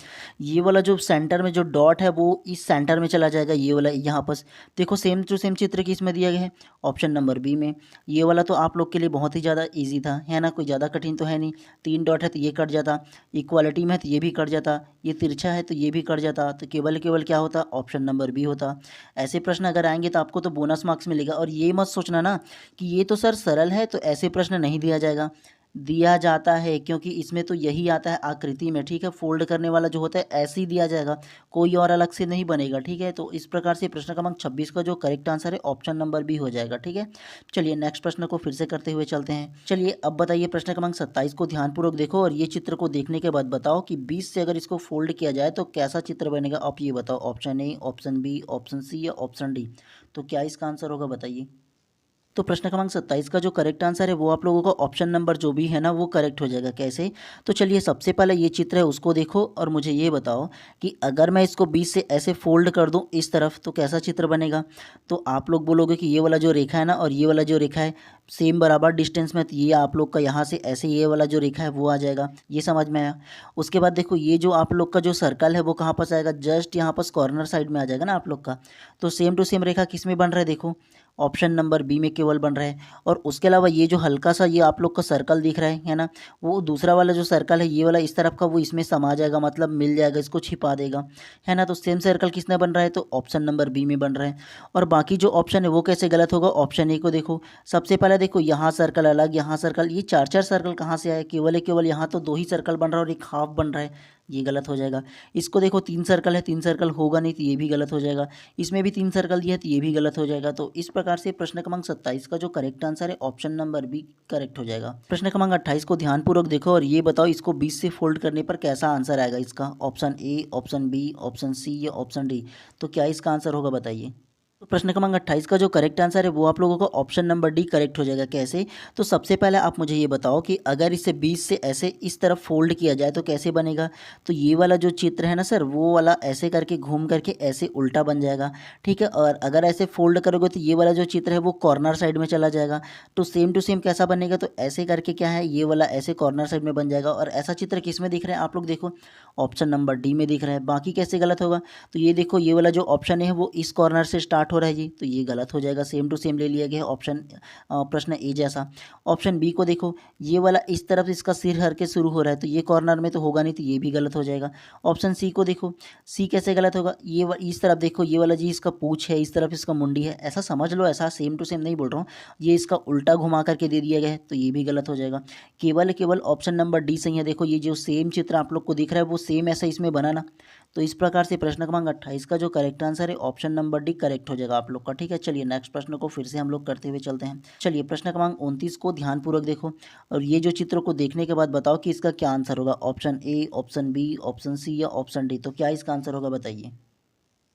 ये वाला जो सेंटर में जो डॉट है वो इस सेंटर में चला जाएगा, ये वाला यहाँ पर। देखो सेम टू सेम चित्र किस में दिया गया है, ऑप्शन नंबर बी में। ये वाला तो आप लोग के लिए बहुत ही ज़्यादा ईजी था, है ना, कोई ज़्यादा कठिन तो है नहीं। 3 डॉट है तो ये कट जाता, इक्वालिटी में है तो ये भी कट जाता, ये तिरछा है तो ये भी कट जाता, तो केवल केवल क्या होता, ऑप्शन नंबर बी होता। ऐसे प्रश्न अगर आएंगे तो आपको तो बोनस मार्क्स मिलेगा। और ये मत सोचना ना कि ये तो सर सरल है तो ऐसे प्रश्न नहीं दिया जाएगा, दिया जाता है, क्योंकि इसमें तो यही आता है आकृति में, ठीक है। फोल्ड करने वाला जो होता है ऐसे ही दिया जाएगा, कोई और अलग से नहीं बनेगा, ठीक है। तो इस प्रकार से प्रश्न क्रमांक 26 का जो करेक्ट आंसर है ऑप्शन नंबर बी हो जाएगा, ठीक है। चलिए नेक्स्ट प्रश्न को फिर से करते हुए चलते हैं। चलिए अब बताइए प्रश्न क्रमांक 27 को ध्यानपूर्वक देखो और ये चित्र को देखने के बाद बताओ कि 20 से अगर इसको फोल्ड किया जाए तो कैसा चित्र बनेगा। आप ये बताओ, option A, option B, option C या ऑप्शन डी, तो क्या इसका आंसर होगा बताइए। तो प्रश्न क्रमांक 27 का जो करेक्ट आंसर है वो आप लोगों का ऑप्शन नंबर जो भी है ना वो करेक्ट हो जाएगा। कैसे? तो चलिए सबसे पहले ये चित्र है उसको देखो और मुझे ये बताओ कि अगर मैं इसको बीच से ऐसे फोल्ड कर दूं इस तरफ तो कैसा चित्र बनेगा। तो आप लोग बोलोगे कि ये वाला जो रेखा है ना और ये वाला जो रेखा है सेम बराबर डिस्टेंस में, तो ये आप लोग का यहाँ से ऐसे ये वाला जो रेखा है वो आ जाएगा, ये समझ में आया। उसके बाद देखो ये जो आप लोग का जो सर्कल है वो कहाँ पर आएगा, जस्ट यहाँ पर कॉर्नर साइड में आ जाएगा ना आप लोग का। तो सेम टू सेम रेखा किस में बन रहा है, देखो ऑप्शन नंबर बी में केवल बन रहा है। और उसके अलावा ये जो हल्का सा ये आप लोग का सर्कल दिख रहा है ना, वो दूसरा वाला जो सर्कल है ये वाला इस तरफ का वो इसमें समा जाएगा, मतलब मिल जाएगा, इसको छिपा देगा, है ना। तो सेम सर्कल किसने बन रहा है, तो ऑप्शन नंबर बी में बन रहा है। और बाकी जो ऑप्शन है वो कैसे गलत होगा, ऑप्शन ए को देखो। सबसे पहले देखो यहाँ सर्कल अलग, यहाँ सर्कल, ये चार चार सर्कल कहाँ से आए, केवल यहाँ तो 2 ही सर्कल बन रहा है और एक हाफ बन रहा है, ये गलत हो जाएगा। इसको देखो 3 सर्कल है, 3 सर्कल होगा नहीं तो ये भी गलत हो जाएगा। इसमें भी 3 सर्कल दिया है तो ये भी गलत हो जाएगा। तो इस प्रकार से प्रश्न क्रमांक 27 का जो करेक्ट आंसर है ऑप्शन नंबर बी करेक्ट हो जाएगा। प्रश्न क्रमांक 28 को ध्यानपूर्वक देखो और ये बताओ इसको 20 से फोल्ड करने पर कैसा आंसर आएगा इसका। Option A, option B, option C या ऑप्शन डी, तो क्या इसका आंसर होगा बताइए। तो प्रश्न क्रमांक 28 का जो करेक्ट आंसर है वो आप लोगों का ऑप्शन नंबर डी करेक्ट हो जाएगा। कैसे? तो सबसे पहले आप मुझे ये बताओ कि अगर इसे 20 से ऐसे इस तरफ फोल्ड किया जाए तो कैसे बनेगा। तो ये वाला जो चित्र है ना सर वो वाला ऐसे करके घूम करके ऐसे उल्टा बन जाएगा, ठीक है। और अगर ऐसे फोल्ड करोगे तो ये वाला जो चित्र है वो कॉर्नर साइड में चला जाएगा। तो सेम टू सेम कैसा बनेगा, तो ऐसे करके क्या है ये वाला ऐसे कॉर्नर साइड में बन जाएगा। और ऐसा चित्र किस में दिख रहा है आप लोग देखो, ऑप्शन नंबर डी में दिख रहा है। बाकी कैसे गलत होगा, तो ये देखो ये वाला जो ऑप्शन है वो इस कॉर्नर से स्टार्ट हो रहा है जी, तो ये गलत हो जाएगा। सेम टू सेम ले लिया गया है ऑप्शन प्रश्न ए जैसा। ऑप्शन बी को देखो, ये वाला इस तरफ इसका सिर हर के शुरू हो रहा है तो ये कॉर्नर में तो होगा नहीं, तो ये भी गलत हो जाएगा। ऑप्शन सी को देखो, सी कैसे गलत होगा, ये इस तरफ देखो ये वाला जी इसका पूंछ है, इस तरफ इसका मुंडी है, ऐसा समझ लो, ऐसा सेम टू सेम नहीं बोल रहा हूँ, ये इसका उल्टा घुमा करके दे दिया गया है तो ये भी गलत हो जाएगा। केवल ऑप्शन नंबर डी सही है। देखो ये जो सेम चित्र आप लोग को दिख रहा है वो सेम ऐसा इसमें बना ना। तो इस प्रकार से प्रश्न क्रमांक 28 का जो करेक्ट आंसर है ऑप्शन नंबर डी करेक्ट हो जाएगा आप लोग का, ठीक है। चलिए नेक्स्ट प्रश्न को फिर से हम लोग करते हुए चलते हैं। चलिए प्रश्न क्रमांक 29 को ध्यानपूर्वक देखो और ये जो चित्र को देखने के बाद बताओ कि इसका क्या आंसर होगा। Option A, option B, option C या ऑप्शन डी, तो क्या इसका आंसर होगा बताइए।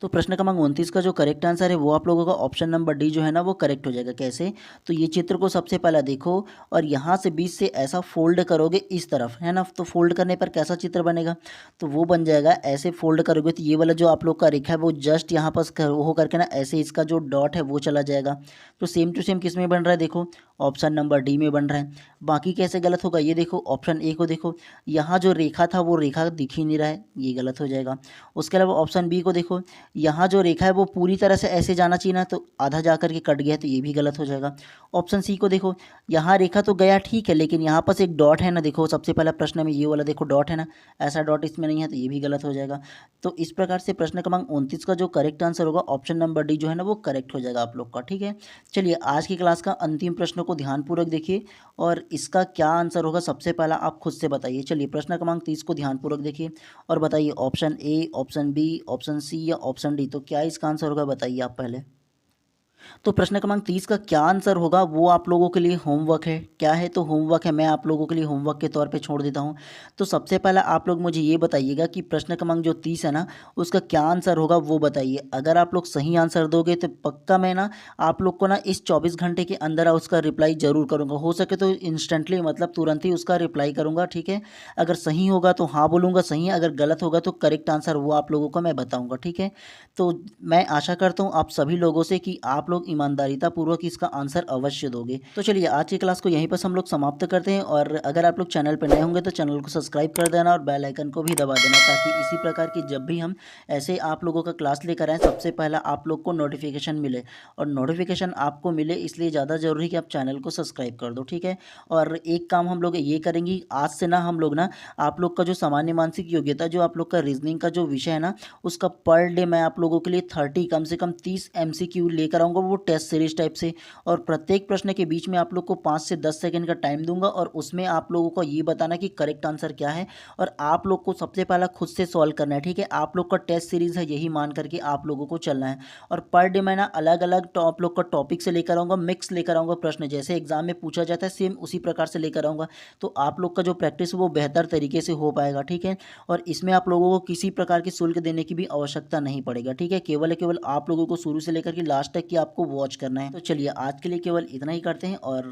तो प्रश्न क्रमांक 29 का जो करेक्ट आंसर है वो आप लोगों का ऑप्शन नंबर डी जो है ना वो करेक्ट हो जाएगा। कैसे? तो ये चित्र को सबसे पहले देखो और यहाँ से बीच से ऐसा फोल्ड करोगे इस तरफ, है ना। तो फोल्ड करने पर कैसा चित्र बनेगा, तो वो बन जाएगा ऐसे फोल्ड करोगे तो ये वाला जो आप लोग का रेखा है वो जस्ट यहाँ पर हो करके ना ऐसे इसका जो डॉट है वो चला जाएगा। तो सेम टू सेम किस में बन रहा है देखो, ऑप्शन नंबर डी में बन रहा है। बाकी कैसे गलत होगा ये देखो, ऑप्शन ए को देखो, यहाँ जो रेखा था वो रेखा दिख ही नहीं रहा है, ये गलत हो जाएगा। उसके अलावा ऑप्शन बी को देखो, यहाँ जो रेखा है वो पूरी तरह से ऐसे जाना चाहिए ना, तो आधा जा करके कट गया, तो ये भी गलत हो जाएगा। ऑप्शन सी को देखो, यहाँ रेखा तो गया ठीक है, लेकिन यहाँ पास एक डॉट है ना, देखो सबसे पहला प्रश्न में ये वाला देखो डॉट है ना, ऐसा डॉट इसमें नहीं है, तो ये भी गलत हो जाएगा। तो इस प्रकार से प्रश्न क्रमांक 29 का जो करेक्ट आंसर होगा ऑप्शन नंबर डी जो है ना वो करेक्ट हो जाएगा आप लोग का। ठीक है, चलिए आज की क्लास का अंतिम प्रश्न को ध्यानपूर्वक देखिए और इसका क्या आंसर होगा सबसे पहला आप खुद से बताइए। चलिए प्रश्न क्रमांक 30 को ध्यानपूर्वक देखिए और बताइए option A, option B, option C या ऑप्शन डी, तो क्या इसका आंसर होगा बताइए आप पहले। तो प्रश्न क्रमांक 30 का क्या आंसर होगा वो आप लोगों के लिए होमवर्क है। क्या है? तो होमवर्क है, मैं आप लोगों के लिए होमवर्क के तौर पे छोड़ देता हूँ। तो सबसे पहला आप लोग मुझे ये बताइएगा कि प्रश्न क्रमांक जो 30 है ना उसका क्या आंसर होगा वो बताइए। अगर आप लोग सही आंसर दोगे तो पक्का मैं ना आप लोग को ना इस 24 घंटे के अंदर उसका रिप्लाई ज़रूर करूँगा, हो सके तो इंस्टेंटली मतलब तुरंत ही उसका रिप्लाई करूँगा। ठीक है, अगर सही होगा तो हाँ बोलूँगा सही है, अगर गलत होगा तो करेक्ट आंसर वो आप लोगों को मैं बताऊँगा। ठीक है, तो मैं आशा करता हूँ आप सभी लोगों से कि आप लोग ईमानदारीता पूर्वक इसका आंसर अवश्य दोगे। तो चलिए आज की क्लास को यहीं पर हम लोग समाप्त करते हैं और अगर आप लोग चैनल पर नए होंगे तो चैनल को सब्सक्राइब कर देना और बेल आइकन को भी दबा देना, ताकि इसी प्रकार की जब भी हम ऐसे आप लोगों का क्लास लेकर आएँ सबसे पहला आप लोग को नोटिफिकेशन मिले। और नोटिफिकेशन आपको मिले इसलिए ज़्यादा ज़रूरी कि आप चैनल को सब्सक्राइब कर दो। ठीक है, और एक काम हम लोग ये करेंगे आज से ना, हम लोग ना आप लोग का जो सामान्य मानसिक योग्यता जो आप लोग का रीजनिंग का जो विषय है ना उसका पर डे मैं आप लोगों के लिए 30 कम से कम 30 MCQ लेकर आऊँगा, वो टेस्ट सीरीज टाइप से। और प्रत्येक प्रश्न के बीच में आप लोग को 5 से 10 सेकंड का टाइम दूंगा और उसमें आप लोगों को ये बताना कि करेक्ट आंसर क्या है और आप लोग को सबसे पहला खुद से सॉल्व करना है। ठीक है, आप लोग का टेस्ट सीरीज है यही मान करके आप लोगों को चलना है। और पर डे मैं ना अलग अलग आप लोग का टॉपिक से लेकर आऊँगा, मिक्स लेकर आऊँगा प्रश्न, जैसे एग्जाम में पूछा जाता है सेम उसी प्रकार से लेकर आऊँगा, तो आप लोग का जो प्रैक्टिस है वो बेहतर तरीके से हो पाएगा। ठीक है, और इसमें आप लोगों को किसी प्रकार की शुल्क देने की भी आवश्यकता नहीं पड़ेगा। ठीक है, केवल आप लोगों को शुरू से लेकर के लास्ट तक की आपको वॉच करना है। तो चलिए आज के लिए केवल इतना ही करते हैं और